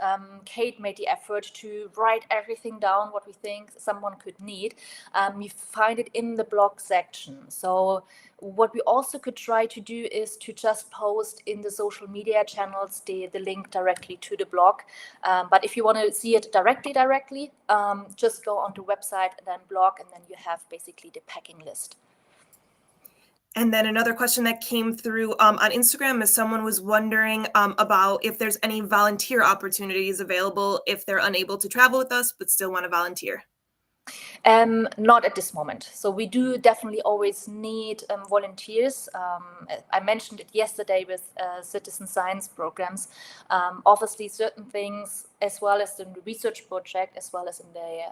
Speaker 1: Kate made the effort to write everything down what we think someone could need. You find it in the blog section. So what we also could try to do is to just post in the social media channels the link directly to the blog. But if you want to see it directly, just go on the website and then blog, and then you have basically the packing list.
Speaker 6: And then another question that came through on Instagram is someone was wondering about if there's any volunteer opportunities available if they're unable to travel with us but still want to volunteer.
Speaker 1: Not at this moment. So we do definitely always need volunteers. I mentioned it yesterday with citizen science programs. Obviously, certain things, as well as in the research project, as well as in the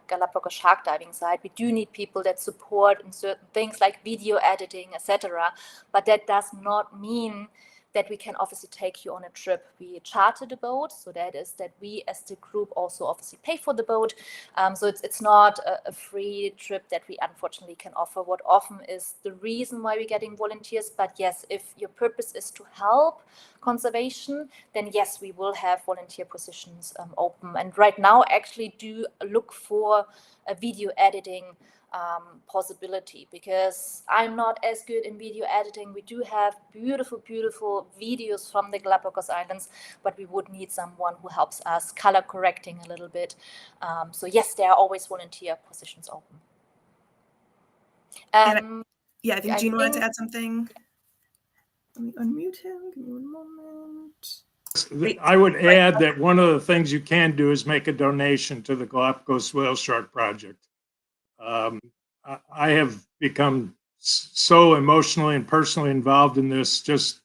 Speaker 1: Galapagos shark diving side, we do need people that support in certain things like video editing, etc. But that does not mean that we can obviously take you on a trip. We charter the boat, so that is that we as the group also obviously pay for the boat. So it's not a free trip that we unfortunately can offer. What often is the reason why we're getting volunteers, but yes, if your purpose is to help conservation, then yes, we will have volunteer positions open. And right now actually do look for a video editing possibility, because I'm not as good in video editing. We do have beautiful videos from the Galapagos Islands, but we would need someone who helps us color correcting a little bit. So yes, there are always volunteer positions open.
Speaker 6: I think Jean wanted to add something. Let me unmute him. Give me one moment.
Speaker 3: I would add that one of the things you can do is make a donation to the Galapagos Whale Shark Project. I have become so emotionally and personally involved in this just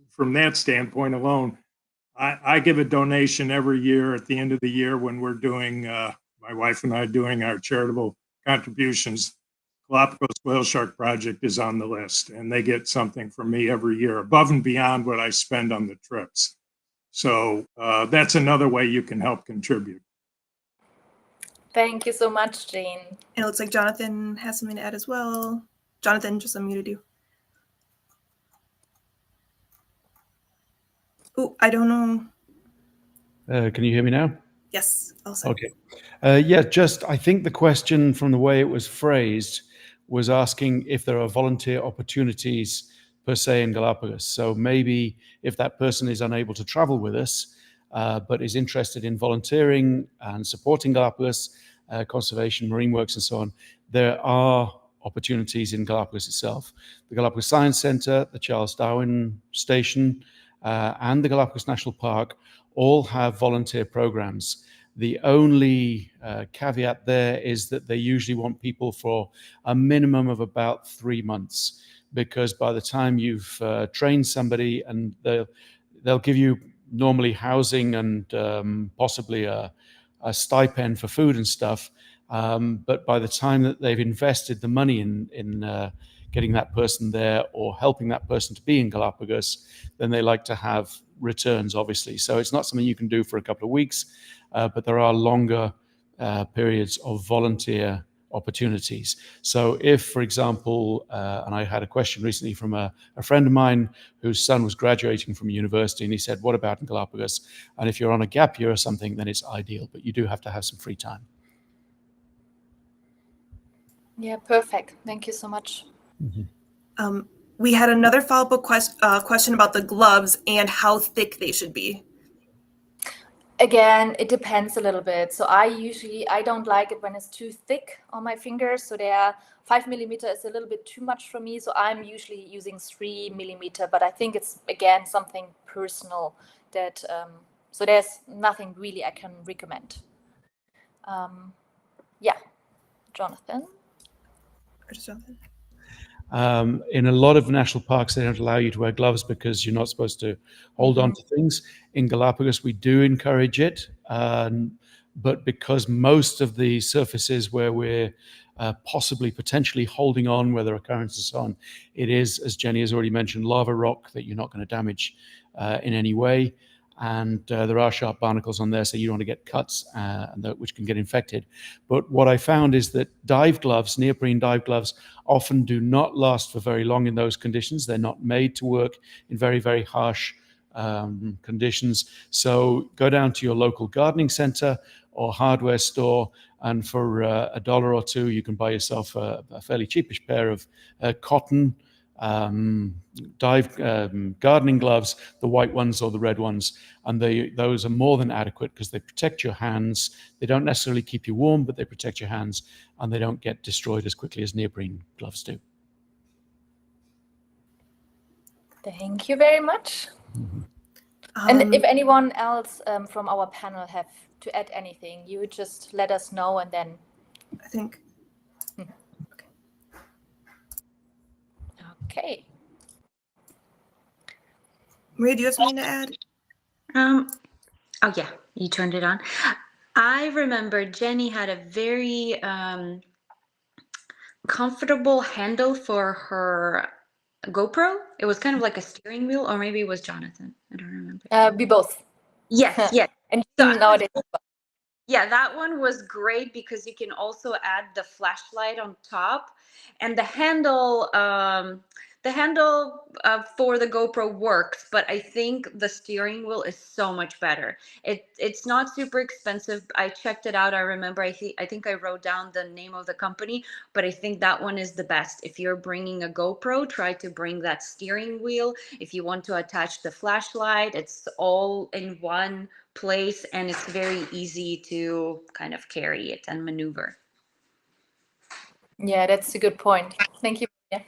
Speaker 3: from that standpoint alone. I give a donation every year at the end of the year when we're doing, my wife and I doing our charitable contributions. Galapagos Whale Shark Project is on the list, and they get something from me every year above and beyond what I spend on the trips. So that's another way you can help contribute.
Speaker 1: Thank you so much, Jane.
Speaker 6: And it looks like Jonathan has something to add as well. Jonathan, just unmuted you. Oh, I don't know.
Speaker 7: Can you hear me now?
Speaker 6: Yes, also.
Speaker 7: Okay. I think the question from the way it was phrased was asking if there are volunteer opportunities per se in Galapagos. So maybe if that person is unable to travel with us, but is interested in volunteering and supporting Galapagos, conservation, marine works, and so on, there are opportunities in Galapagos itself. The Galapagos Science Center, the Charles Darwin Station, and the Galapagos National Park all have volunteer programs. The only caveat there is that they usually want people for a minimum of about 3 months, because by the time you've trained somebody, and they'll give you normally housing and possibly a stipend for food and stuff, but by the time that they've invested the money in getting that person there or helping that person to be in Galapagos, then they like to have returns, obviously. So it's not something you can do for a couple of weeks, but there are longer periods of volunteer opportunities. So if, for example, and I had a question recently from a friend of mine whose son was graduating from university, and he said, what about in Galapagos? And if you're on a gap year or something, then it's ideal, but you do have to have some free time.
Speaker 1: Yeah, perfect. Thank you so much.
Speaker 7: Mm-hmm.
Speaker 6: We had another follow-up question about the gloves and how thick they should be.
Speaker 1: Again, it depends a little bit. So I don't like it when it's too thick on my fingers. So they are 5 millimeter is a little bit too much for me. So I'm usually using 3 millimeter, but I think it's, again, something personal that, so there's nothing really I can recommend. Yeah, Jonathan.
Speaker 7: In a lot of national parks, they don't allow you to wear gloves because you're not supposed to hold on to things. In Galapagos, we do encourage it, but because most of the surfaces where we're potentially holding on, where there are currents and so on, it is, as Jenny has already mentioned, lava rock that you're not going to damage in any way. and there are sharp barnacles on there, so you don't want to get cuts which can get infected. But what I found is that dive gloves, neoprene dive gloves, often do not last for very long in those conditions. They're not made to work in very, very harsh conditions. So go down to your local gardening center or hardware store, and for $1 or $2, you can buy yourself a fairly cheapish pair of cotton gardening gloves, the white ones or the red ones, and those are more than adequate because they protect your hands. They don't necessarily keep you warm, but they protect your hands, and they don't get destroyed as quickly as neoprene gloves do.
Speaker 1: Thank you very much. And if anyone else from our panel have to add anything, you just let us know, and then
Speaker 6: I think.
Speaker 1: Okay.
Speaker 6: Maria, do you have something to add?
Speaker 5: Oh yeah, you turned it on. I remember Jenny had a very comfortable handle for her GoPro. It was kind of like a steering wheel, or maybe it was Jonathan. I don't remember.
Speaker 1: We both.
Speaker 5: Yes, yes.
Speaker 1: And
Speaker 5: So
Speaker 1: nowadays.
Speaker 5: yeah, that one was great because you can also add the flashlight on top, and the handle for the GoPro works, but I think the steering wheel is so much better. It's not super expensive. I checked it out. I remember I think I wrote down the name of the company, but I think that one is the best. If you're bringing a GoPro, try to bring that steering wheel. If you want to attach the flashlight, it's all in one place, and it's very easy to kind of carry it and maneuver.
Speaker 1: Yeah, that's a good point. Thank you. Yeah.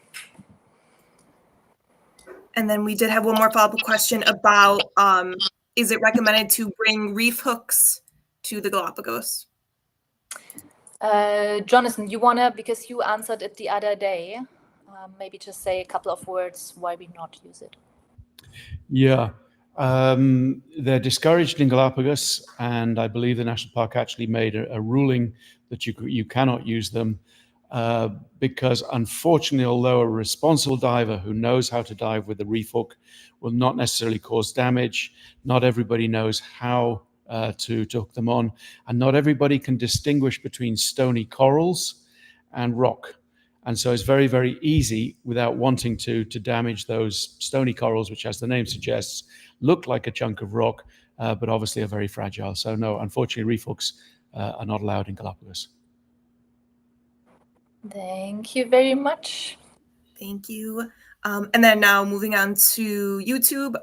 Speaker 6: And then we did have one more follow-up question about, is it recommended to bring reef hooks to the Galapagos?
Speaker 1: Jonathan, you wanna, because you answered it the other day, maybe just say a couple of words why we not use it.
Speaker 7: Yeah. They're discouraged in Galapagos, and I believe the national park actually made a ruling that you cannot use them because, unfortunately, although a responsible diver who knows how to dive with a reef hook will not necessarily cause damage, not everybody knows how to hook them on, and not everybody can distinguish between stony corals and rock. And so it's very, very easy, without wanting to damage those stony corals, which, as the name suggests, look like a chunk of rock, but obviously are very fragile. So no, unfortunately, reef hooks are not allowed in Galapagos.
Speaker 1: Thank you very much.
Speaker 6: Thank you. And then now moving on to YouTube,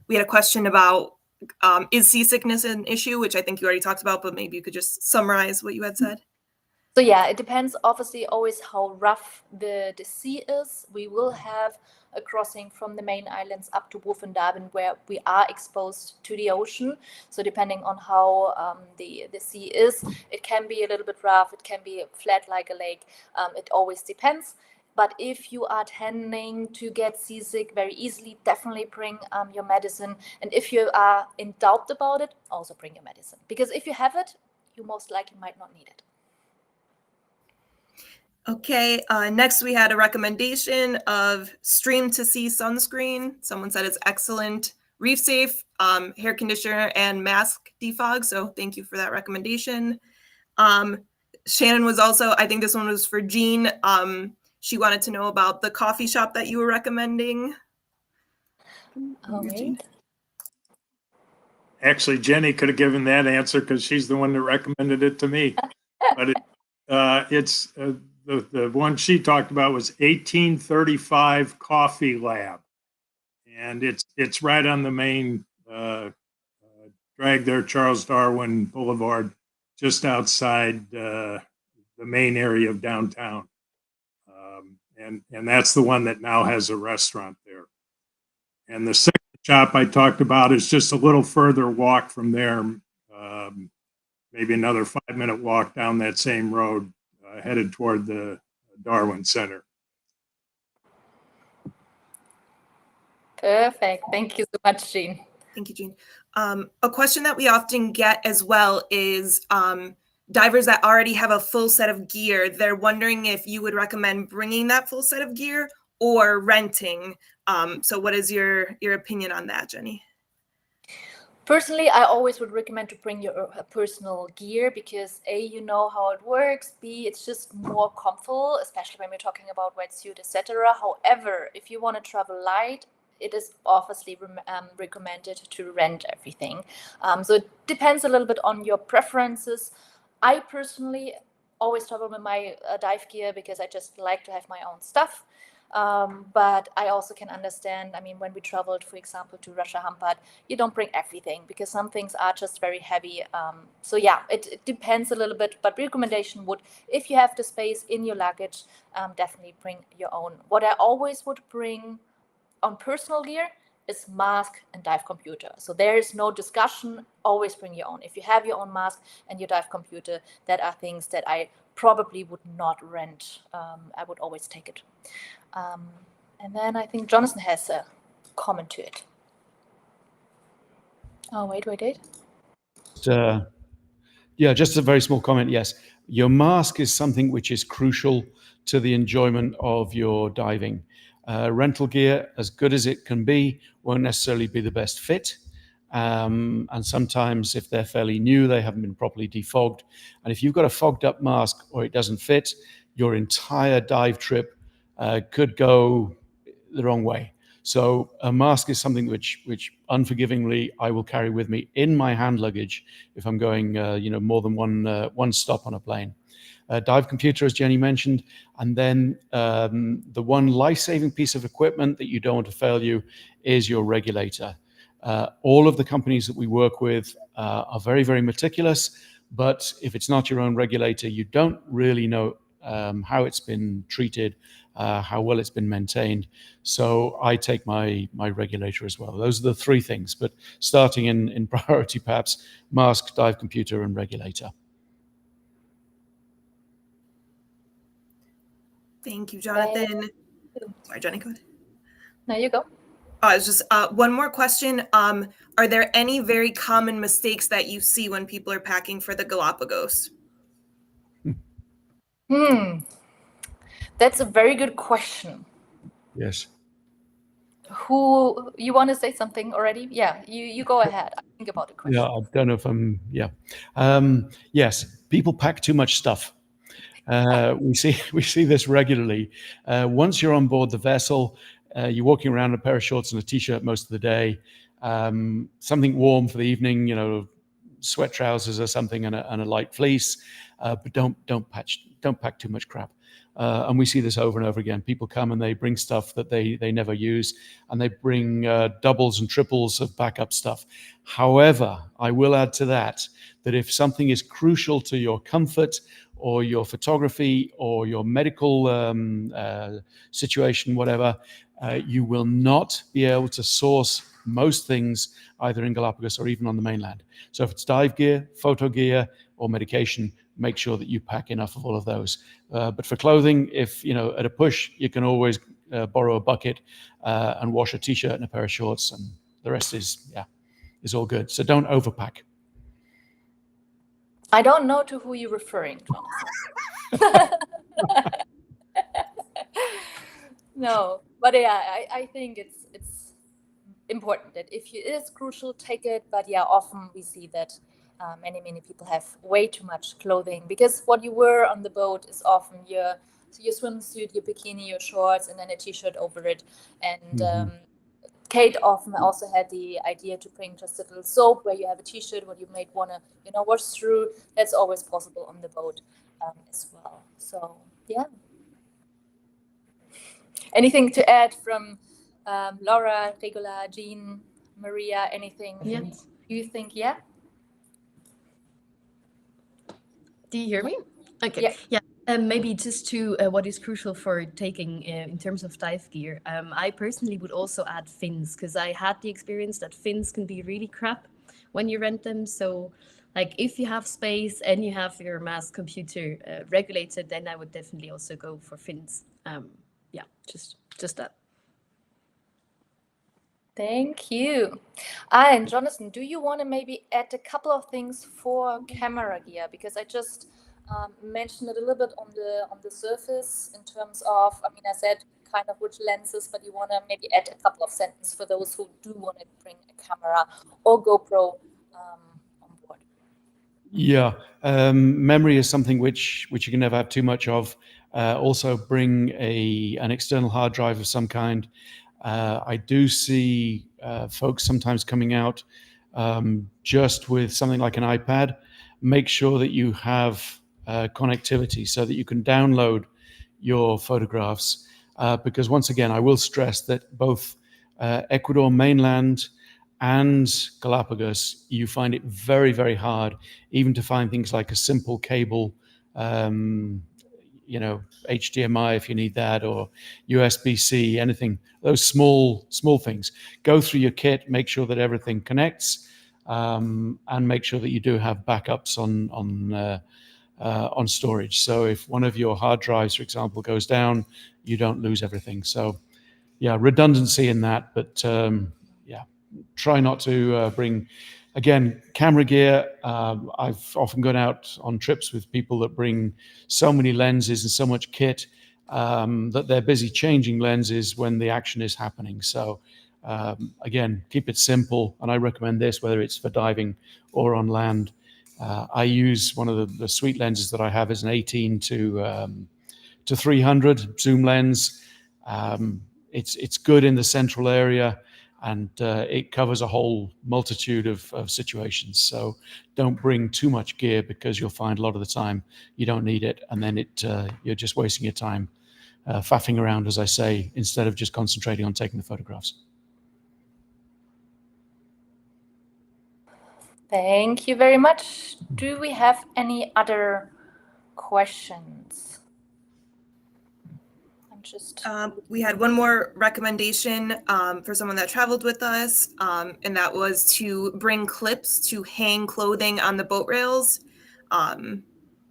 Speaker 6: we had a question about, is seasickness an issue, which I think you already talked about, but maybe you could just summarize what you had said.
Speaker 1: So yeah, it depends obviously always how rough the sea is. We will have a crossing from the main islands up to Wolf and Darwin where we are exposed to the ocean. So depending on how the sea is, it can be a little bit rough, it can be flat like a lake. It always depends. But if you are tending to get seasick very easily, definitely bring your medicine. And if you are in doubt about it, also bring your medicine. Because if you have it, you most likely might not need it.
Speaker 6: Okay, next we had a recommendation of Stream to Sea sunscreen. Someone said it's excellent, reef-safe, hair conditioner, and mask defog. So thank you for that recommendation. Shannon was also, I think this one was for Jean. She wanted to know about the coffee shop that you were recommending.
Speaker 1: All right.
Speaker 3: Actually, Jenny could have given that answer because she's the one that recommended it to me. But it's the one she talked about was 1835 Coffee Lab, and it's right on the main drag there, Charles Darwin Boulevard, just outside the main area of downtown. And that's the one that now has a restaurant there. And the second shop I talked about is just a little further walk from there, maybe another 5-minute walk down that same road, headed toward the Darwin Center.
Speaker 1: Perfect. Thank you so much, Jean.
Speaker 6: Thank you, Jean. A question that we often get as well is divers that already have a full set of gear. They're wondering if you would recommend bringing that full set of gear or renting. So what is your opinion on that, Jenny?
Speaker 1: Personally, I always would recommend to bring your personal gear because A, you know how it works, B, it's just more comfortable, especially when we're talking about wetsuit, etc. However, if you want to travel light, it is obviously recommended to rent everything. So it depends a little bit on your preferences. I personally always travel with my dive gear because I just like to have my own stuff. But I also can understand, I mean, when we traveled, for example, to Russia Hampat, you don't bring everything because some things are just very heavy. So yeah, it depends a little bit, but recommendation would, if you have the space in your luggage, definitely bring your own. What I always would bring on personal gear is mask and dive computer. So there is no discussion, always bring your own. If you have your own mask and your dive computer, that are things that I probably would not rent. I would always take it. And then I think Jonathan has a comment to it. Oh, wait.
Speaker 7: Yeah, just a very small comment. Yes, your mask is something which is crucial to the enjoyment of your diving. Rental gear, as good as it can be, won't necessarily be the best fit. And sometimes if they're fairly new, they haven't been properly defogged. And if you've got a fogged up mask or it doesn't fit, your entire dive trip could go the wrong way. So a mask is something which unforgivingly I will carry with me in my hand luggage if I'm going, more than one stop on a plane. Dive computer, as Jenny mentioned, and then the one life-saving piece of equipment that you don't want to fail you is your regulator. All of the companies that we work with are very, very meticulous, but if it's not your own regulator, you don't really know how it's been treated, how well it's been maintained. So I take my regulator as well. Those are the three things, but starting in priority, perhaps mask, dive computer, and regulator.
Speaker 6: Thank you, Jonathan. Sorry, Jenny, go ahead.
Speaker 1: Now you go.
Speaker 6: It's just one more question. Are there any very common mistakes that you see when people are packing for the Galapagos?
Speaker 1: That's a very good question.
Speaker 7: Yes.
Speaker 1: Who, you want to say something already? Yeah, you go ahead. I think about the question.
Speaker 7: Yeah, I don't know if I'm, yes, people pack too much stuff. We see this regularly. Once you're on board the vessel, you're walking around in a pair of shorts and a t-shirt most of the day, something warm for the evening, sweat trousers or something, and a light fleece, but don't pack too much crap. And we see this over and over again. People come and they bring stuff that they never use, and they bring doubles and triples of backup stuff. However, I will add to that if something is crucial to your comfort or your photography or your medical situation, whatever, you will not be able to source most things either in Galapagos or even on the mainland. So if it's dive gear, photo gear, or medication, make sure that you pack enough of all of those. But for clothing, if, at a push, you can always borrow a bucket and wash a t-shirt and a pair of shorts, and the rest is all good. So don't overpack.
Speaker 1: I don't know to who you're referring, Jonathan. No, but yeah, I think it's important that if it is crucial, take it. But yeah, often we see that many people have way too much clothing because what you wear on the boat is often your swimsuit, your bikini, your shorts, and then a t-shirt over it. And Kate often also had the idea to bring just a little soap where you have a t-shirt what you might want to wash through. That's always possible on the boat as well. So yeah. Anything to add from Laura, Regula, Jean, Maria? Anything?
Speaker 4: Yeah.
Speaker 1: You think? Yeah.
Speaker 4: Do you hear me? Okay. Yeah. Maybe just to what is crucial for taking in terms of dive gear. I personally would also add fins because I had the experience that fins can be really crap when you rent them. So like if you have space and you have your mask computer regulated, then I would definitely also go for fins. Just that.
Speaker 1: Thank you. And Jonathan, do you want to maybe add a couple of things for camera gear? Because I just mentioned it a little bit on the surface in terms of, I said kind of which lenses, but you want to maybe add a couple of sentences for those who do want to bring a camera or GoPro on board.
Speaker 7: Yeah, memory is something which you can never have too much of. Also, bring an external hard drive of some kind. I do see folks sometimes coming out just with something like an iPad. Make sure that you have connectivity so that you can download your photographs. Because once again, I will stress that both Ecuador mainland and Galapagos, you find it very, very hard even to find things like a simple cable, HDMI if you need that, or USB-C, anything, those small things. Go through your kit, make sure that everything connects, and make sure that you do have backups on storage. So if one of your hard drives, for example, goes down, you don't lose everything. So yeah, redundancy in that, but try not to bring, again, camera gear. I've often gone out on trips with people that bring so many lenses and so much kit that they're busy changing lenses when the action is happening. So again, keep it simple. And I recommend this, whether it's for diving or on land. I use one of the sweet lenses that I have is an 18 to 300 zoom lens. It's good in the central area, and it covers a whole multitude of situations. So don't bring too much gear, because you'll find a lot of the time you don't need it, and then you're just wasting your time faffing around, as I say, instead of just concentrating on taking the photographs.
Speaker 1: Thank you very much. Do we have any other questions?
Speaker 6: We had one more recommendation for someone that traveled with us, and that was to bring clips to hang clothing on the boat rails.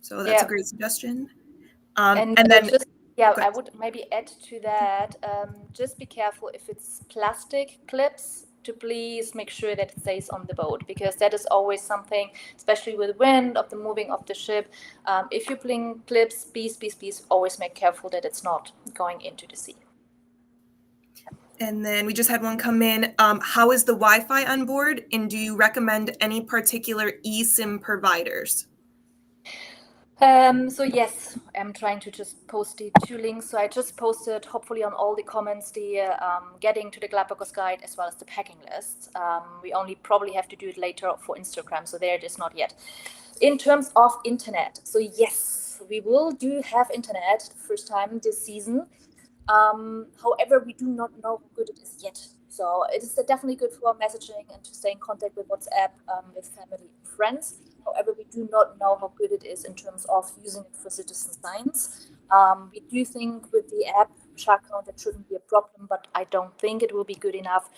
Speaker 6: So that's a great suggestion. And then
Speaker 1: I would maybe add to that, just be careful if it's plastic clips, to please make sure that it stays on the boat, because that is always something, especially with wind of the moving of the ship. If you bring clips, please always make careful that it's not going into the sea.
Speaker 6: And then we just had one come in. How is the Wi-Fi on board, and do you recommend any particular eSIM providers?
Speaker 1: So yes, I'm trying to just post the 2 links. So I just posted, hopefully on all the comments, the getting to the Galapagos guide as well as the packing list. We only probably have to do it later for Instagram, so there it is not yet. In terms of internet, so yes, we will have internet first time this season. However, we do not know how good it is yet. So it is definitely good for messaging and to stay in contact with WhatsApp, with family and friends. However, we do not know how good it is in terms of using it for citizen science. We do think with the app shark count that shouldn't be a problem, but I don't think it will be good enough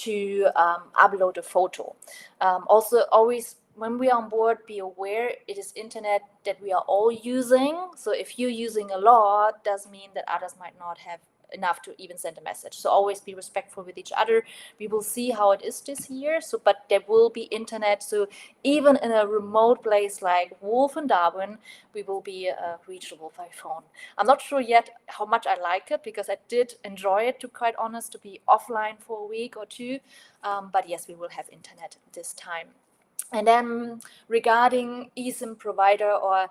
Speaker 1: to upload a photo. Also, always when we are on board, be aware it is internet that we are all using. So if you're using a lot, does mean that others might not have enough to even send a message. So always be respectful with each other. We will see how it is this year. So, but there will be internet. So even in a remote place like Wolf and Darwin, we will be reachable by phone. I'm not sure yet how much I like it, because I did enjoy it, to be quite honest, to be offline for a week or two. But yes, we will have internet this time. And then regarding eSIM provider or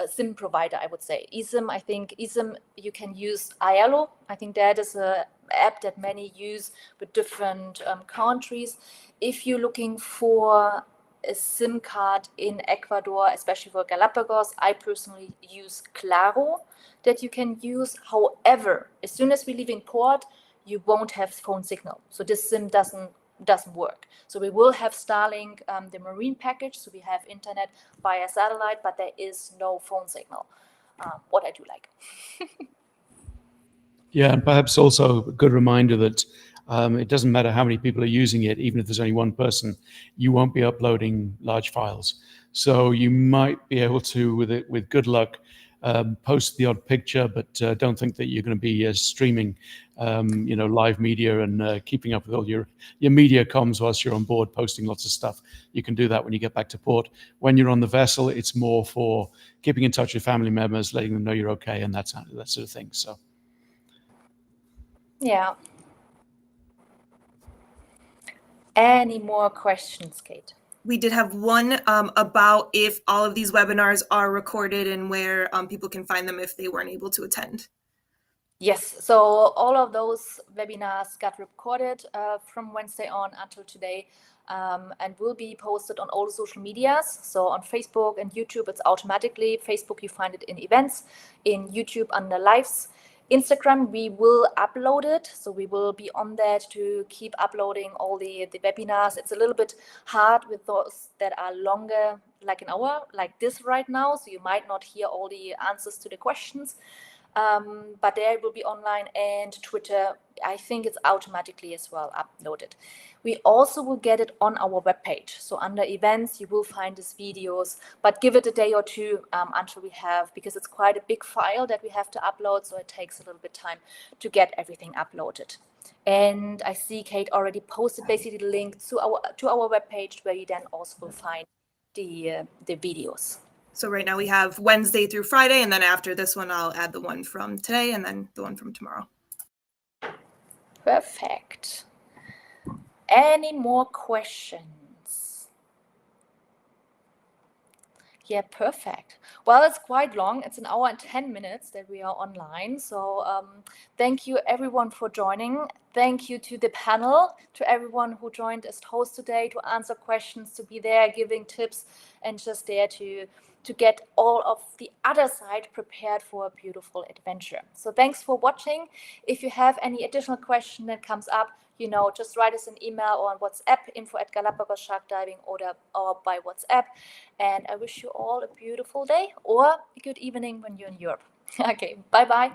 Speaker 1: SIM provider, I would say. eSIM, I think eSIM, you can use ILO. I think that is an app that many use with different countries. If you're looking for a SIM card in Ecuador, especially for Galapagos, I personally use Claro that you can use. However, as soon as we leave in port, you won't have phone signal. So this SIM doesn't work. So we will have Starlink, the marine package, so we have internet via satellite, but there is no phone signal, what I do like.
Speaker 7: Yeah, and perhaps also a good reminder that it doesn't matter how many people are using it, even if there's only one person, you won't be uploading large files. So you might be able to, with good luck, post the odd picture, but don't think that you're going to be streaming, live media and keeping up with all your media comms whilst you're on board, posting lots of stuff. You can do that when you get back to port. When you're on the vessel, it's more for keeping in touch with family members, letting them know you're okay, and that sort of thing. So.
Speaker 1: Yeah. Any more questions, Kate?
Speaker 6: We did have one about if all of these webinars are recorded and where people can find them if they weren't able to attend.
Speaker 1: Yes, so all of those webinars got recorded from Wednesday on until today, and will be posted on all the social medias. So on Facebook and YouTube, it's automatically. Facebook, you find it in events, in YouTube under lives. Instagram, we will upload it. So we will be on that to keep uploading all the webinars. It's a little bit hard with those that are longer, like an hour, like this right now. So you might not hear all the answers to the questions. But there it will be online, and Twitter, I think it's automatically as well uploaded. We also will get it on our webpage. So under events, you will find these videos, but give it a day or two until we have, because it's quite a big file that we have to upload. So it takes a little bit time to get everything uploaded. And I see Kate already posted basically the link to our webpage, where you then also will find the videos.
Speaker 6: So right now we have Wednesday through Friday, and then after this one, I'll add the one from today and then the one from tomorrow.
Speaker 1: Perfect. Any more questions? Yeah, perfect. Well, it's quite long. It's 1 hour and 10 minutes that we are online. So thank you everyone for joining. Thank you to the panel, to everyone who joined as host today, to answer questions, to be there giving tips, and just there to get all of the other side prepared for a beautiful adventure. So thanks for watching. If you have any additional question that comes up, just write us an email or on WhatsApp, info@Galapagos Shark Diving, or by WhatsApp. And I wish you all a beautiful day or a good evening when you're in Europe. Okay, bye-bye.